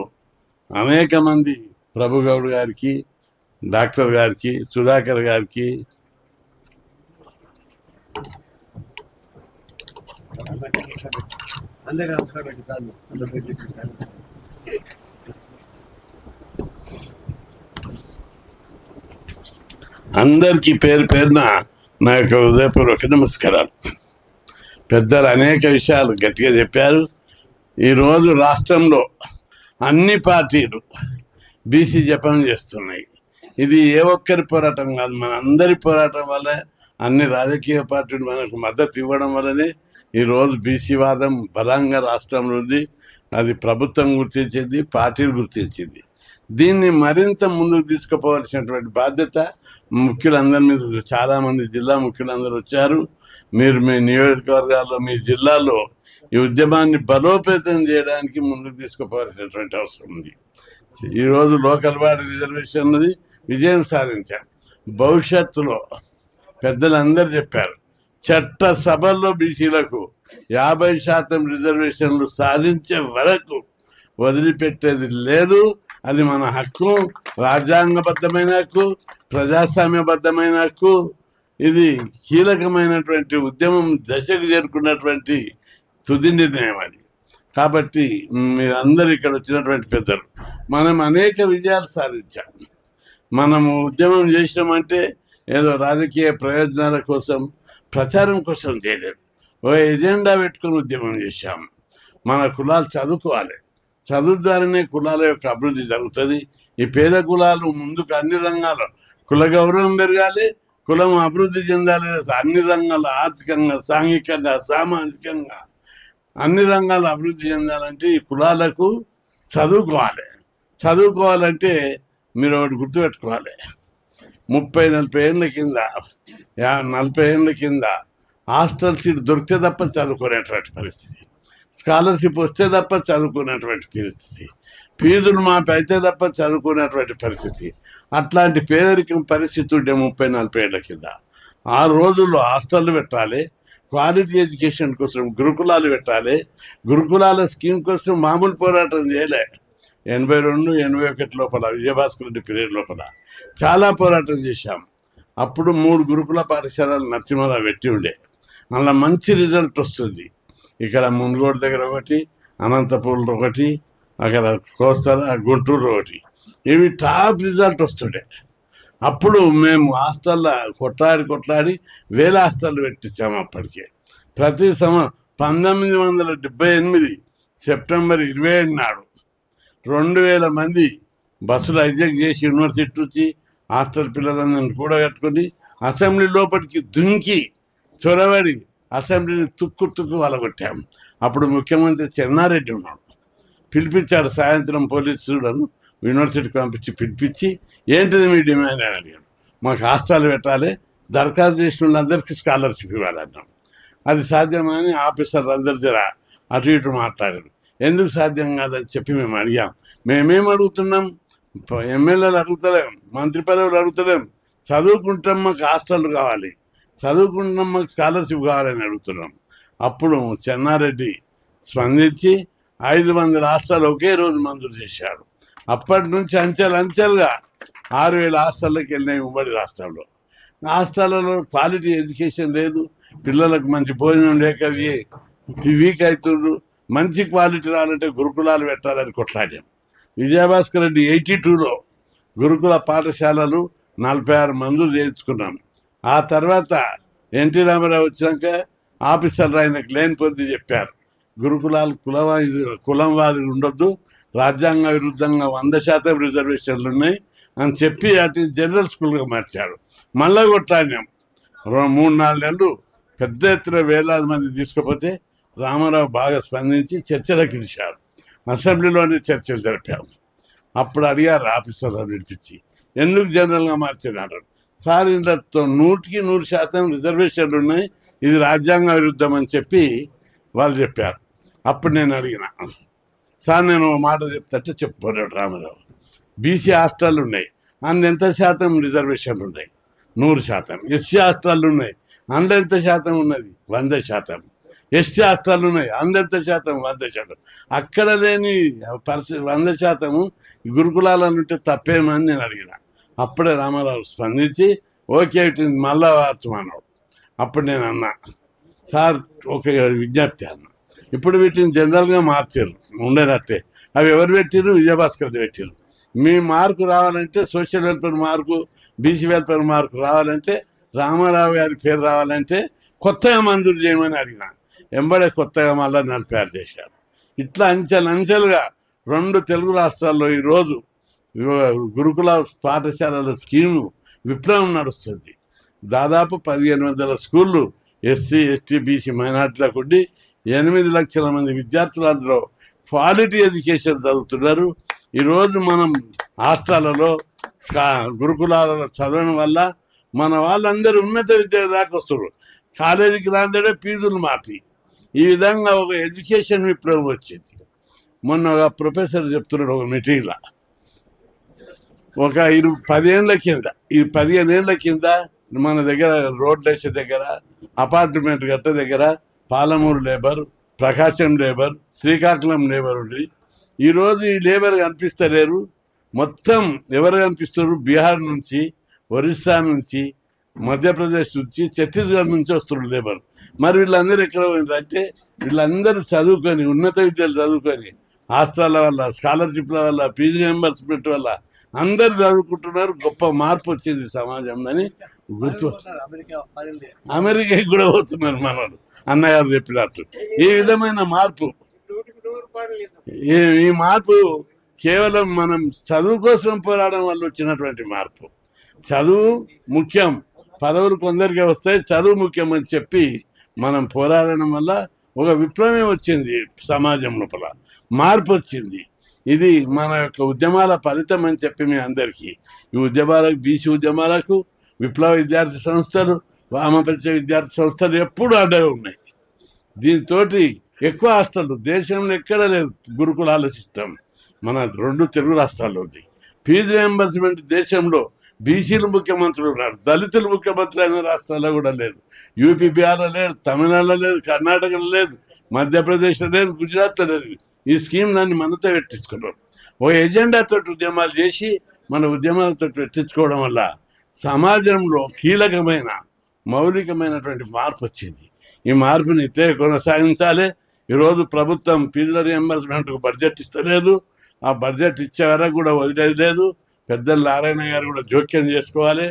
అనేక మంది ప్రభు గౌడ్ గారికి, డాక్టర్ గారికి, సుధాకర్ గారికి, అందరికీ పేరు పేరున నా యొక్క హృదయపూర్వక నమస్కారాలు. పెద్దలు అనేక విషయాలు గట్టిగా చెప్పారు. ఈరోజు రాష్ట్రంలో అన్ని పార్టీలు బీసీ జపం చేస్తున్నాయి. ఇది ఏ ఒక్కరి పోరాటం కాదు, మన అందరి పోరాటం వల్ల అన్ని రాజకీయ పార్టీలు మనకు మద్దతు ఇవ్వడం వల్లనే ఈరోజు బీసీ వాదం బలంగా రాష్ట్రంలో ఉంది. అది ప్రభుత్వం గుర్తించింది, పార్టీలు గుర్తించింది. దీన్ని మరింత ముందుకు తీసుకుపోవాల్సినటువంటి బాధ్యత ముఖ్యులందరి మీద. చాలామంది జిల్లా ముఖ్యులందరూ వచ్చారు. మీరు మీ నియోజకవర్గాల్లో, మీ జిల్లాలో ఈ ఉద్యమాన్ని బలోపేతం చేయడానికి ముందుకు తీసుకుపోవాల్సినటువంటి అవసరం ఉంది. ఈరోజు లోకల్ బాడీ రిజర్వేషన్ అన్నది విజయం సాధించాం. భవిష్యత్తులో పెద్దలందరూ చెప్పారు, చట్ట సభల్లో బీసీలకు 50% రిజర్వేషన్లు సాధించే వరకు వదిలిపెట్టేది లేదు. అది మన హక్కు, రాజ్యాంగబద్ధమైన హక్కు, ప్రజాస్వామ్యబద్ధమైన హక్కు. ఇది కీలకమైనటువంటి ఉద్యమం దశకు చేరుకున్నటువంటి తుది నిర్ణయం అది. కాబట్టి మీరందరూ ఇక్కడ వచ్చినటువంటి పెద్దలు, మనం అనేక విజయాలు సాధించాం. మనము ఉద్యమం చేసినామంటే ఏదో రాజకీయ ప్రయోజనాల కోసం, ప్రచారం కోసం చేయలేదు. ఒక ఎజెండా పెట్టుకుని ఉద్యమం చేశాం. మన కులాలు చదువుకోవాలి, చదువు ద్వారానే కులాల యొక్క అభివృద్ధి జరుగుతుంది. ఈ పేద కులాలు ముందుకు అన్ని రంగాల్లో కుల గౌరవం పెరగాలి, కులం అభివృద్ధి చెందాలి. అన్ని రంగాల్లో ఆర్థికంగా, సాంఘికంగా, సామాజికంగా అన్ని రంగాల్లో అభివృద్ధి చెందాలంటే ఈ కులాలకు చదువుకోవాలి. చదువుకోవాలంటే మీరు ఒకటి గుర్తుపెట్టుకోవాలి, 30-40 ఏళ్ళ కింద, 40 ఏళ్ళ కింద హాస్టల్ సీట్ దొరికితే తప్ప చదువుకునేటువంటి పరిస్థితి, స్కాలర్షిప్ వస్తే తప్ప చదువుకునేటువంటి పరిస్థితి, ఫీజులు మాపి అయితే తప్ప చదువుకునేటువంటి పరిస్థితి. అట్లాంటి పేదరికం పరిస్థితి ఉండే 30-40 ఏళ్ళ కింద. ఆ రోజుల్లో హాస్టళ్ళు పెట్టాలి, క్వాలిటీ ఎడ్యుకేషన్ కోసం గురుకులాలు పెట్టాలి. గురుకులాల స్కీమ్ కోసం మామూలు పోరాటం చేయలే. 82-81 లోపల విజయభాస్కర్ రెడ్డి పీరియడ్ లోపల చాలా పోరాటం చేశాం. అప్పుడు 3 గురుకుల పాఠశాలలు నరసింహారావు పెట్టి ఉండే. అలా మంచి రిజల్ట్ వస్తుంది. ఇక్కడ మున్గోడు దగ్గర ఒకటి, అనంతపూర్లో ఒకటి, అక్కడ కోస్తల, గుంటూరు ఒకటి. ఇవి టాప్ రిజల్ట్ వస్తుండే. అప్పుడు మేము హాస్టల్లో కొట్లాడి 1000 హాస్టళ్ళు పెట్టించాము. అప్పటికే 1978 సెప్టెంబర్ 27 నాడు 2000 మంది బస్సులు హైజాక్ చేసి యూనివర్సిటీ నుంచి హాస్టల్ పిల్లలందరినీ కూడా కట్టుకొని అసెంబ్లీ లోపలికి దుంకి చొరబడి అసెంబ్లీని తుక్కు వలగొట్టాము. అప్పుడు ముఖ్యమంత్రి చెన్నారెడ్డి ఉన్నాడు. పిలిపించాడు సాయంత్రం పోలీసులను యూనివర్సిటీకి పిలిపించి ఏంటిది మీ డిమాండ్ అని అడిగాడు. మాకు హాస్టల్ పెట్టాలి, దరఖాస్తు చేసిన వాళ్ళందరికీ స్కాలర్షిప్ ఇవ్వాలన్నాం. అది సాధ్యమని ఆఫీసర్లు అందరి జర అటు ఇటు మాట్లాడారు. ఎందుకు సాధ్యం కాదని చెప్పి మేము అడిగాం. మేమేం అడుగుతున్నాం, ఎమ్మెల్యేలు అడుగుతలేం, మంత్రి పదవులు అడుగుతలేం, చదువుకుంటాం మాకు హాస్టల్ కావాలి, చదువుకుంటాం మాకు స్కాలర్షిప్ కావాలని అడుగుతున్నాం. అప్పుడు చెన్నారెడ్డి స్పందించి 500 హాస్టల్ ఒకే రోజు మంజూరు చేశాడు. అప్పటి నుంచి అంచెలుగా 6000 హాస్టల్లోకి వెళ్ళినాయి ఉమ్మడి రాష్ట్రంలో. హాస్టల్లో క్వాలిటీ ఎడ్యుకేషన్ లేదు, పిల్లలకు మంచి భోజనం లేక వీక్ అవుతుండ్రు. మంచి క్వాలిటీ రావాలంటే గురుకులాలు పెట్టాలని కొట్లాడాం. విజయభాస్కర్ రెడ్డి 82లో గురుకుల పాఠశాలలు 46 మంజూరు చేయించుకున్నాం. ఆ తర్వాత ఎన్టీ రామారావు వచ్చినాక ఆఫీసర్లు ఆయనకు లేని పొద్దు చెప్పారు, గురుకులాలు కులం వారి ఉండొద్దు, రాజ్యాంగ విరుద్ధంగా 100% రిజర్వేషన్లు ఉన్నాయి అని చెప్పి అటు జనరల్ స్కూల్గా మార్చాడు. మళ్ళా కొట్లాడినాం. 3-4 నెలలు పెద్ద ఎత్తున వేలాది మంది తీసుకుపోతే రామారావు బాగా స్పందించి చర్చలకు పిలిచాడు. అసెంబ్లీలోనే చర్చలు జరిపాము. అప్పుడు అడిగారు ఆఫీసర్లు విడిపించి, ఎందుకు జనరల్గా మార్చినారు సార్? ఇందులో 100% రిజర్వేషన్లు ఉన్నాయి, ఇది రాజ్యాంగ విరుద్ధం అని చెప్పి వాళ్ళు చెప్పారు. అప్పుడు నేను అడిగిన, సార్ నేను మాట చెప్తే చెప్పుకోలేడు రామారావు, బీసీ హాస్టళ్ళు ఉన్నాయి, ఎంత శాతం రిజర్వేషన్లు ఉన్నాయి? 100%. ఎస్సీ హాస్టళ్ళు ఉన్నాయి, ఎంత శాతం ఉన్నది? 100%. ఎస్టీ హాస్టళ్ళు ఉన్నాయి, ఎంత శాతం? 100%. అక్కడ లేని 100% గురుకులాలను ఉంటే తప్పేమని నేను అడిగిన. అప్పుడే రామారావు స్పందించి ఓకే మళ్ళా మార్చమన్నాడు. అప్పుడు నేను అన్నా, సార్ ఒక విజ్ఞప్తి అన్న, ఇప్పుడు వీటిని జనరల్గా మార్చారు ఉండేనట్టే, అవి ఎవరు పెట్టారు? విజయభాస్కర్ పెట్టారు. మీ మార్కు రావాలంటే social welfare mark, BC welfare mark రావాలంటే, రామారావు గారి పేరు రావాలంటే కొత్తగా మంజూరు చేయమని అడిగిన. ఎంబడే కొత్తగా మళ్ళీ 46 చేశారు. ఇట్లా అంచెలుగా 2 తెలుగు రాష్ట్రాల్లో ఈరోజు గురుకుల పాఠశాలల స్కీము విప్లవం నడుస్తుంది. దాదాపు 1500 స్కూళ్ళు ఎస్సీ, ఎస్టీ, బీసీ మైనార్టీలకు ఉండి 8 లక్షల మంది విద్యార్థులు అందులో క్వాలిటీ ఎడ్యుకేషన్ చదువుతున్నారు. ఈరోజు మనం హాస్టళ్లలో గురుకులాలలో చదవడం వల్ల మన వాళ్ళందరూ ఉన్నత విద్య దాకా వస్తున్నారు. కాలేజీకి రాందే ఫీజులు మాఫీ. ఈ విధంగా ఒక ఎడ్యుకేషన్ విప్లవం వచ్చింది. మొన్న ఒక ప్రొఫెసర్ చెప్తున్నాడు ఒక మెటీరియల్, ఒక 15 ఏళ్ళ కింద మన దగ్గర రోడ్ల దగ్గర, అపార్ట్మెంట్ గట్ట దగ్గర పాలమూరు లేబర్, ప్రకాశం లేబర్, శ్రీకాకుళం లేబర్ ఉండి ఈరోజు ఈ లేబర్ కనిపిస్తలేరు. మొత్తం ఎవరు కనిపిస్తారు? బీహార్ నుంచి, ఒరిస్సా నుంచి, మధ్యప్రదేశ్ నుంచి, ఛత్తీస్గఢ్ నుంచి వస్తున్నారు లేబర్. మరి వీళ్ళందరూ ఎక్కడ పోయిందంటే, వీళ్ళందరూ చదువుకొని ఉన్నత విద్యలు చదువుకొని హాస్టల్ల వల్ల, స్కాలర్షిప్ల వల్ల, ఫీజు రియంబర్స్మెంట్ వల్ల అందరు చదువుకుంటున్నారు. గొప్ప మార్పు వచ్చింది సమాజంలోని గుర్తు. అమెరికాకి కూడా పోతున్నారు మనోళ్ళు, అన్నగారు చెప్పినట్టు. ఈ విధమైన మార్పు, ఈ మార్పు కేవలం మనం చదువు కోసం పోరాడడం వల్ల వచ్చినటువంటి మార్పు. చదువు ముఖ్యం, పదవులు కొందరికే వస్తాయి, చదువు ముఖ్యం అని చెప్పి మనం పోరాడడం వల్ల ఒక విప్లవం వచ్చింది, సమాజం లోపల మార్పు వచ్చింది. ఇది మన యొక్క ఉద్యమాల ఫలితం అని చెప్పి మీ అందరికీ, ఈ ఉద్యమాలకు, బీసీ ఉద్యమాలకు విప్లవ విద్యార్థి సంస్థలు, వామపరిచ విద్యార్థి సంస్థలు ఎప్పుడూ అడ్డగా ఉన్నాయి. దీంతో ఎక్కువ హాస్టళ్ళు దేశంలో ఎక్కడ లేదు. గురుకులాల సిస్టమ్ మన 2 తెలుగు రాష్ట్రాల్లో ఉంది. ఫీజు రియంబర్స్మెంట్ దేశంలో బీసీలు ముఖ్యమంత్రులు ఉన్నారు, దళితులు ముఖ్యమంత్రులు అయిన రాష్ట్రాల్లో కూడా లేదు. యూపీ, బీహార్లో లేదు, తమిళనాడులో లేదు, కర్ణాటకలో లేదు, మధ్యప్రదేశ్లో లేదు, గుజరాత్లో లేదు. ఈ స్కీమ్ దాన్ని మనతో పెట్టించుకున్నాం. ఒక ఎజెండాతో ఉద్యమాలు చేసి మన ఉద్యమాలతో పెట్టించుకోవడం వల్ల సమాజంలో కీలకమైన మౌలికమైనటువంటి మార్పు వచ్చింది. ఈ మార్పుని ఇట్లే కొనసాగించాలి. ఈరోజు ప్రభుత్వం ఫీజుల రియంబర్స్మెంట్కు బడ్జెట్ ఇస్తలేదు. ఆ బడ్జెట్ ఇచ్చే వరకు కూడా వదిలేదు లేదు. పెద్దలు నారాయణ గారు కూడా జోక్యం చేసుకోవాలి.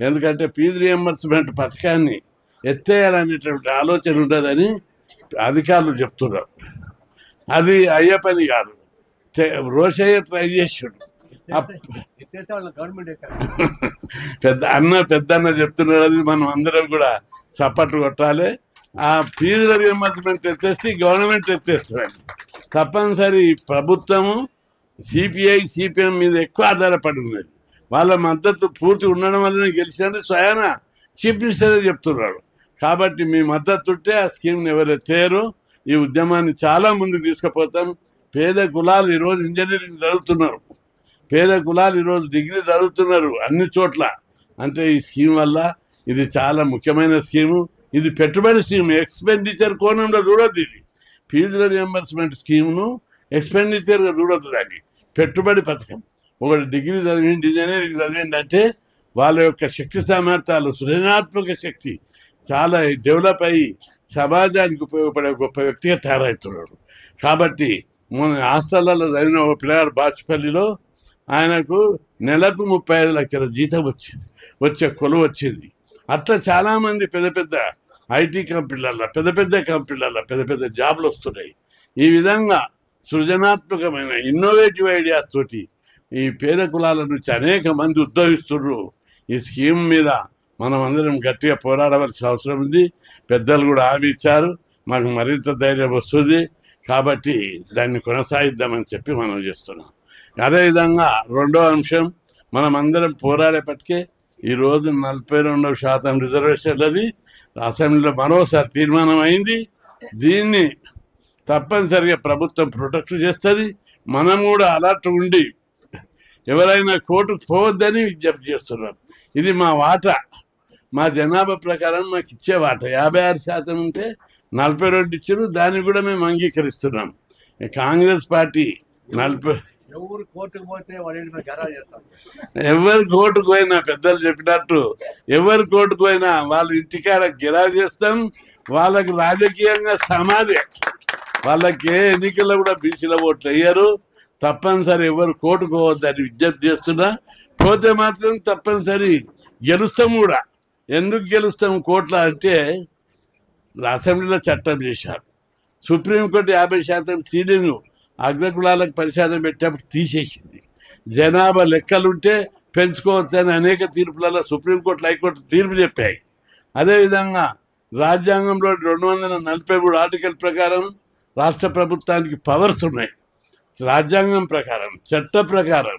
ఎందుకంటే ఫీజు రియంబర్స్మెంట్ పథకాన్ని ఎత్తేయాలనేటువంటి ఆలోచన ఉండదని అధికారులు చెప్తున్నారు. అది అయ్యే పని కాదు. రోషయ్య ట్రై చేసాడు. పెద్దన్న చెప్తున్నాడు, అది మనం అందరం కూడా సపోర్ట్ కొట్టాలి. ఆ ఫీజుల రియంబర్స్మెంట్ ఎత్తేస్తే గవర్నమెంట్ ఎత్తేస్తుంది. తప్పనిసరి ప్రభుత్వము సిపిఐ సిపిఎం మీద ఎక్కువ ఆధారపడి ఉన్నది. వాళ్ళ మద్దతు పూర్తి ఉండడం వల్లనే గెలిచినట్టు స్వయాన చీఫ్ మినిస్టరే చెప్తున్నాడు. కాబట్టి మీ మద్దతు ఉంటే ఆ స్కీమ్ని ఎవరైతేరో ఈ ఉద్యమాన్ని చాలా ముందుకు తీసుకుపోతాం. పేద కులాలు ఈరోజు ఇంజనీరింగ్ చదువుతున్నారు, పేద కులాలు ఈరోజు డిగ్రీ చదువుతున్నారు అన్ని చోట్ల. అంటే ఈ స్కీమ్ వల్ల ఇది చాలా ముఖ్యమైన స్కీము. ఇది పెట్టుబడి స్కీమ్, ఎక్స్పెండిచర్ కోణంలో చూడొద్దు. ఇది ఫీజుల రియంబర్స్మెంట్ స్కీమ్ను ఎక్స్పెండిచర్గా చూడొద్దు, దాన్ని పెట్టుబడి పథకం. ఒకటి డిగ్రీ చదివిండి, ఇంజనీరింగ్ చదివిండి అంటే వాళ్ళ యొక్క శక్తి సామర్థ్యాలు, సృజనాత్మక శక్తి చాలా డెవలప్ అయ్యి సమాజానికి ఉపయోగపడే గొప్ప వ్యక్తిగా తయారవుతున్నాడు. కాబట్టి మన హాస్టళ్లలో చదివిన ఒక పిల్లగాడు బాచుపల్లిలో ఆయనకు నెలకు 35 లక్షల జీతం వచ్చే కొలువు వచ్చింది. అట్లా చాలామంది పెద్ద పెద్ద ఐటీ కంపెనీలలో, పెద్ద పెద్ద జాబ్లు వస్తున్నాయి. ఈ విధంగా సృజనాత్మకమైన ఇన్నోవేటివ్ ఐడియాస్ తోటి ఈ పేద కులాల నుంచి అనేక మంది ఉద్భవిస్తున్నారు. ఈ స్కీమ్ మీద మనం అందరం గట్టిగా పోరాడవలసిన అవసరం ఉంది. పెద్దలు కూడా హామీ ఇచ్చారు, మాకు మరింత ధైర్యం వస్తుంది. కాబట్టి దాన్ని కొనసాగిద్దామని చెప్పి మనం చేస్తున్నాం. అదేవిధంగా రెండో అంశం, మనం అందరం పోరాడేపటికే ఈరోజు 42% రిజర్వేషన్లది అసెంబ్లీలో మరోసారి తీర్మానం అయింది. దీన్ని తప్పనిసరిగా ప్రభుత్వం ప్రొటెక్ట్ చేస్తుంది. మనం కూడా అలర్ట్ ఉండి ఎవరైనా కోర్టుకు పోవద్దని విజ్ఞప్తి చేస్తున్నాం. ఇది మా వాటా, మా జనాభా ప్రకారం మాకు ఇచ్చే వాటా 56% ఉంటే 42 ఇచ్చారు. దాన్ని కూడా మేము అంగీకరిస్తున్నాం. కాంగ్రెస్ పార్టీ ఎవరు కోర్టుకు పోయినా, పెద్దలు చెప్పినట్టు ఎవరు కోర్టుకు పోయినా వాళ్ళ ఇంటికాడ గిరా చేస్తాం. వాళ్ళకి రాజకీయంగా సమాధి, వాళ్ళకి ఏ ఎన్నికల్లో కూడా బీసీల ఓట్లు వేయరు. తప్పనిసరి ఎవరు కోర్టుకు పోవద్దని విజ్ఞప్తి చేస్తున్నా. పోతే మాత్రం తప్పనిసరి గెలుస్తాం కూడా. ఎందుకు గెలుస్తాం కోర్టులో అంటే అసెంబ్లీలో చట్టం చేశారు. సుప్రీంకోర్టు 50% సీలింగ్ అగ్రకులాలకు పరిశాతం పెట్టేప్పుడు తీసేసింది. జనాభా లెక్కలుంటే పెంచుకోవచ్చని అనేక తీర్పులలో సుప్రీంకోర్టు, హైకోర్టు తీర్పు చెప్పాయి. అదేవిధంగా రాజ్యాంగంలో 243 ఆర్టికల్ ప్రకారం రాష్ట్ర ప్రభుత్వానికి పవర్స్ ఉన్నాయి. రాజ్యాంగం ప్రకారం, చట్ట ప్రకారం,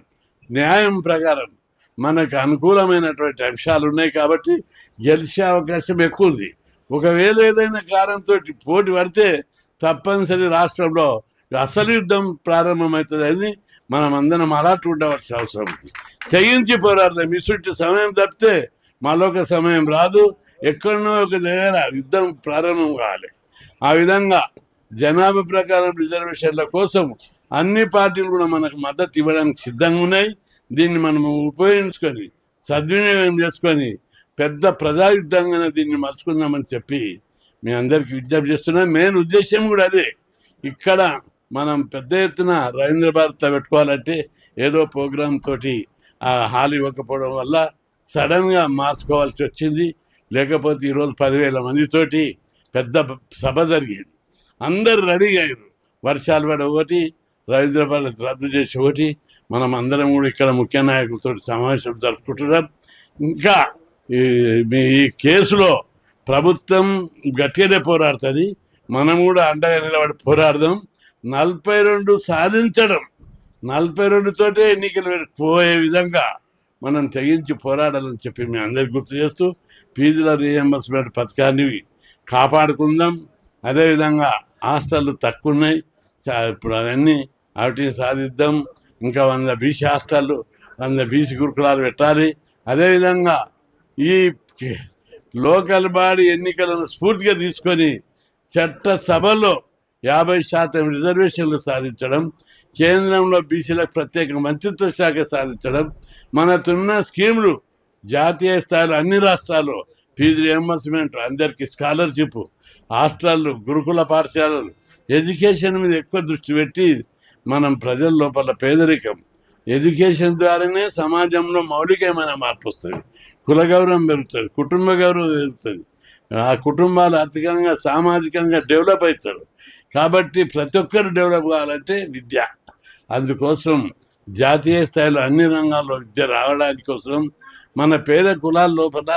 న్యాయం ప్రకారం మనకు అనుకూలమైనటువంటి అంశాలు ఉన్నాయి. కాబట్టి గెలిచే అవకాశం ఎక్కువ ఉంది. ఒకవేళ ఏదైనా కారణంతో పోటీ పడితే తప్పనిసరి రాష్ట్రంలో అసలు యుద్ధం ప్రారంభమవుతుందని మనం అందరం అలర్ట్ ఉండవలసిన అవసరం ఉంది. తెగించి పోరాడదాం. ఇసుంటి సమయం తప్పితే మరొక సమయం రాదు. ఎక్కడనో ఒక దగ్గర యుద్ధం ప్రారంభం కావాలి. ఆ విధంగా జనాభా ప్రకారం రిజర్వేషన్ల కోసం అన్ని పార్టీలు కూడా మనకు మద్దతు ఇవ్వడానికి సిద్ధంగా ఉన్నాయి. దీన్ని మనము ఉపయోగించుకొని సద్వినియోగం చేసుకొని పెద్ద ప్రజాయుద్ధంగానే దీన్ని మలుచుకుందామని చెప్పి మీ అందరికీ విజ్ఞప్తి చేస్తున్నాం. మెయిన్ ఉద్దేశం కూడా అదే. ఇక్కడ మనం పెద్ద ఎత్తున రవీంద్ర భారత్లో పెట్టుకోవాలంటే ఏదో ప్రోగ్రాం తోటి ఆ హాల్ ఇవ్వకపోవడం వల్ల సడన్గా మార్చుకోవాల్సి వచ్చింది. లేకపోతే ఈరోజు 10,000 మందితోటి పెద్ద సభ జరిగేది. అందరు రెడీగా అయ్యారు. వర్షాలు పడి ఒకటి, రవీంద్ర భారత్ రద్దు చేసి ఒకటి, మనం అందరం కూడా ఇక్కడ ముఖ్య నాయకులతో సమావేశం జరుపుకుంటున్నాం. ఇంకా ఈ కేసులో ప్రభుత్వం గట్టిగానే పోరాడుతుంది. మనం కూడా అండగా నిలబడి పోరాడదాం. 42 సాధించడం, 42 తోటే ఎన్నికలు పోయే విధంగా మనం తెగించి పోరాడాలని చెప్పి మీ అందరికి గుర్తు చేస్తూ ఫీజుల రీఎంబర్స్మెంట్ పథకాన్ని కాపాడుకుందాం. అదేవిధంగా హాస్టళ్ళు తక్కువ ఉన్నాయి, ఇప్పుడు అవన్నీ వాటిని సాధిద్దాం. ఇంకా 100 బీసీ హాస్టళ్ళు, 100 బీసీ గురుకులాలు పెట్టాలి. అదేవిధంగా ఈ లోకల్ బాడీ ఎన్నికలను స్ఫూర్తిగా తీసుకొని చట్టసభలో 50% రిజర్వేషన్లు సాధించడం, కేంద్రంలో బీసీలకు ప్రత్యేక మంత్రిత్వ శాఖ సాధించడం, మనకున్న స్కీములు జాతీయ స్థాయిలో అన్ని రాష్ట్రాల్లో ఫీజు రియంబర్స్మెంట్, అందరికీ స్కాలర్షిప్, హాస్టళ్ళు, గురుకుల పాఠశాలలు, ఎడ్యుకేషన్ మీద ఎక్కువ దృష్టి పెట్టి మనం ప్రజల లోపల పేదరికం, ఎడ్యుకేషన్ ద్వారానే సమాజంలో మౌలికమైన మార్పు వస్తుంది. కుల గౌరవం పెరుగుతుంది, కుటుంబ గౌరవం పెరుగుతుంది. ఆ కుటుంబాలు ఆర్థికంగా సామాజికంగా డెవలప్ అవుతారు. కాబట్టి ప్రతి ఒక్కరు డెవలప్ కావాలంటే విద్య. అందుకోసం జాతీయ స్థాయిలో అన్ని రంగాల్లో విద్య రావడానికి కోసం మన పేద కులాల లోపల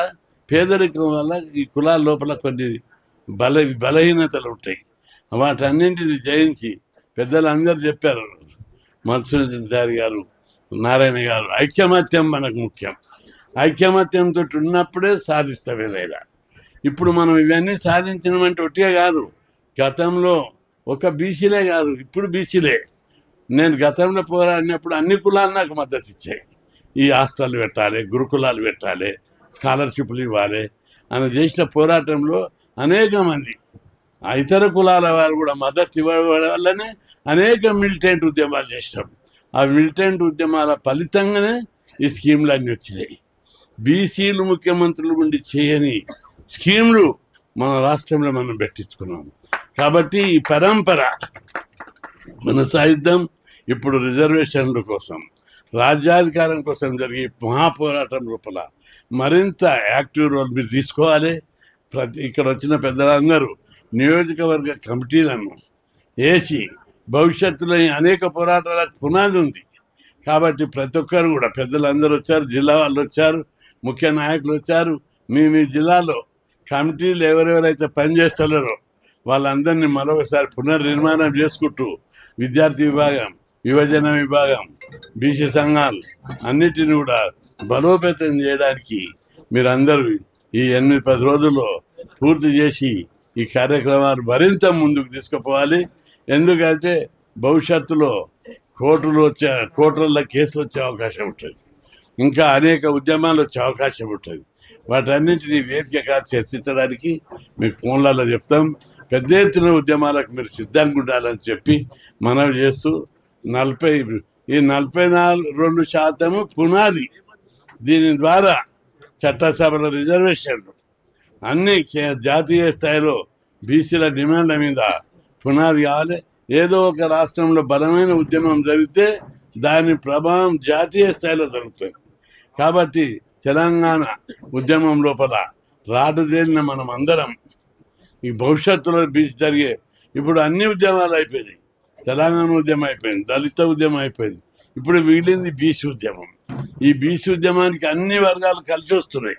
పేదరికం వల్ల ఈ కులాల లోపల కొన్ని బలహీనతలు ఉంటాయి. వాటన్నింటిని జయించి పెద్దలందరూ చెప్పారు, మధుసూదన్ గారు, నారాయణ గారు, ఐక్యమత్యం మనకు ముఖ్యం. ఐక్యమత్యంతో ఉన్నప్పుడే సాధిస్తాం ఏదైనా. ఇప్పుడు మనం ఇవన్నీ సాధించినమంటే ఒట్టిగా కాదు. గతంలో ఒక బీసీలే కాదు, ఇప్పుడు బీసీలే. నేను గతంలో పోరాడినప్పుడు అన్ని కులాలు నాకు మద్దతు ఇచ్చాయి. ఈ హాస్టల్ పెట్టాలి, గురుకులాలు పెట్టాలి, స్కాలర్షిప్లు ఇవ్వాలి అని చేసిన పోరాటంలో అనేక మంది ఇతర కులాల వారు కూడా మద్దతు ఇవ్వడం వల్లనే అనేక మిలిటెంట్ ఉద్యమాలు చేసినాం. ఆ మిలిటెంట్ ఉద్యమాల ఫలితంగానే ఈ స్కీమ్లు అన్నీ వచ్చినాయి. బీసీలు ముఖ్యమంత్రులు ఉండి చేయని స్కీమ్లు మన రాష్ట్రంలో మనం పెట్టించుకున్నాం. కాబట్టి ఈ పరంపర కొనసాగిద్దాం. ఇప్పుడు రిజర్వేషన్ల కోసం, రాజ్యాధికారం కోసం జరిగే మహాపోరాటం లోపల మరింత యాక్టివ్ రోల్ మీరు తీసుకోవాలి. ఇక్కడ వచ్చిన పెద్దలందరూ నియోజకవర్గ కమిటీలను వేసి భవిష్యత్తులో అనేక పోరాటాలకు పునాది ఉంది. కాబట్టి ప్రతి ఒక్కరు కూడా పెద్దలందరూ వచ్చారు, జిల్లా వాళ్ళు వచ్చారు, ముఖ్య నాయకులు వచ్చారు. మీ జిల్లాలో కమిటీలు ఎవరెవరైతే పనిచేస్తున్నారో వాళ్ళందరినీ మరొకసారి పునర్నిర్మాణం చేసుకుంటూ విద్యార్థి విభాగం, యువజన విభాగం, బీసీ సంఘాలు అన్నిటిని కూడా బలోపేతం చేయడానికి మీరందరూ ఈ 8-10 రోజుల్లో పూర్తి చేసి ఈ కార్యక్రమాలు మరింత ముందుకు తీసుకుపోవాలి. ఎందుకంటే భవిష్యత్తులో కోర్టుల్లో కేసులు వచ్చే అవకాశం ఉంటుంది, ఇంకా అనేక ఉద్యమాలు వచ్చే అవకాశం ఉంటుంది. వాటన్నింటినీ వేదికగా చర్చించడానికి మీకు ఫోన్లలో చెప్తాం. పెద్ద ఎత్తున ఉద్యమాలకు మీరు సిద్ధంగా ఉండాలని చెప్పి మనవి చేస్తూ 42% పునాది. దీని ద్వారా చట్టసభల రిజర్వేషన్లు అన్ని జాతీయ స్థాయిలో బీసీల డిమాండ్ల మీద పునాది కావాలి. ఏదో ఒక రాష్ట్రంలో బలమైన ఉద్యమం జరిగితే దాని ప్రభావం జాతీయ స్థాయిలో జరుగుతుంది. కాబట్టి తెలంగాణ ఉద్యమం లోపల రాటుదేలిన మనం అందరం ఈ భవిష్యత్తులో జరిగే ఇప్పుడు అన్ని ఉద్యమాలు అయిపోయినాయి. తెలంగాణ ఉద్యమం అయిపోయింది, దళిత ఉద్యమం అయిపోయింది, ఇప్పుడు మిగిలింది బీసీ ఉద్యమం. ఈ బీసీ ఉద్యమానికి అన్ని వర్గాలు కలిసి వస్తున్నాయి.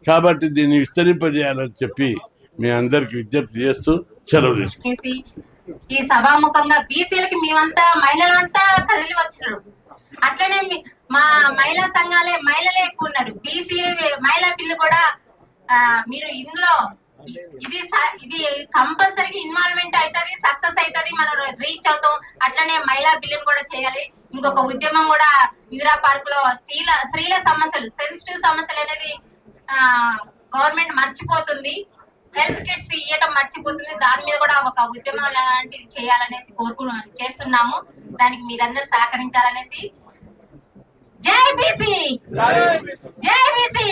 కాబట్టి దీన్ని విస్తరింపజేయాలని చెప్పి మీ అందరికి విజ్ఞప్తి చేస్తూ సెలవు తీసుకుంటాం. ఈ సభాముఖంగా బీసీలకి మేమంతా మహిళలంతా కదిలి వచ్చినారు. అట్లనే మా మహిళా సంఘాలే మహిళలే ఎక్కువ ఉన్నారు. బీసీ మహిళా బిల్లు కూడా మీరు ఇందులో ఇది కంపల్సరీగా ఇన్వాల్వ్మెంట్ అవుతుంది, సక్సెస్ అవుతుంది, మనం రీచ్ అవుతాం. అట్లనే మహిళా బిల్లును కూడా చేయాలి. ఇంకొక ఉద్యమం కూడా ఇందిరా పార్క్ లో స్త్రీల సమస్యలు, సెన్సిటివ్ సమస్యలు అనేది గవర్నమెంట్ మర్చిపోతుంది, హెల్త్ కిట్స్ ఇవ్వడం మర్చిపోతుంది. దాని మీద కూడా ఒక ఉద్యమం లాంటిది చేయాలనేసి చేస్తున్నాము. దానికి మీరందరూ సహకరించాలనేసి. జై బీసీ, జై బీసీ.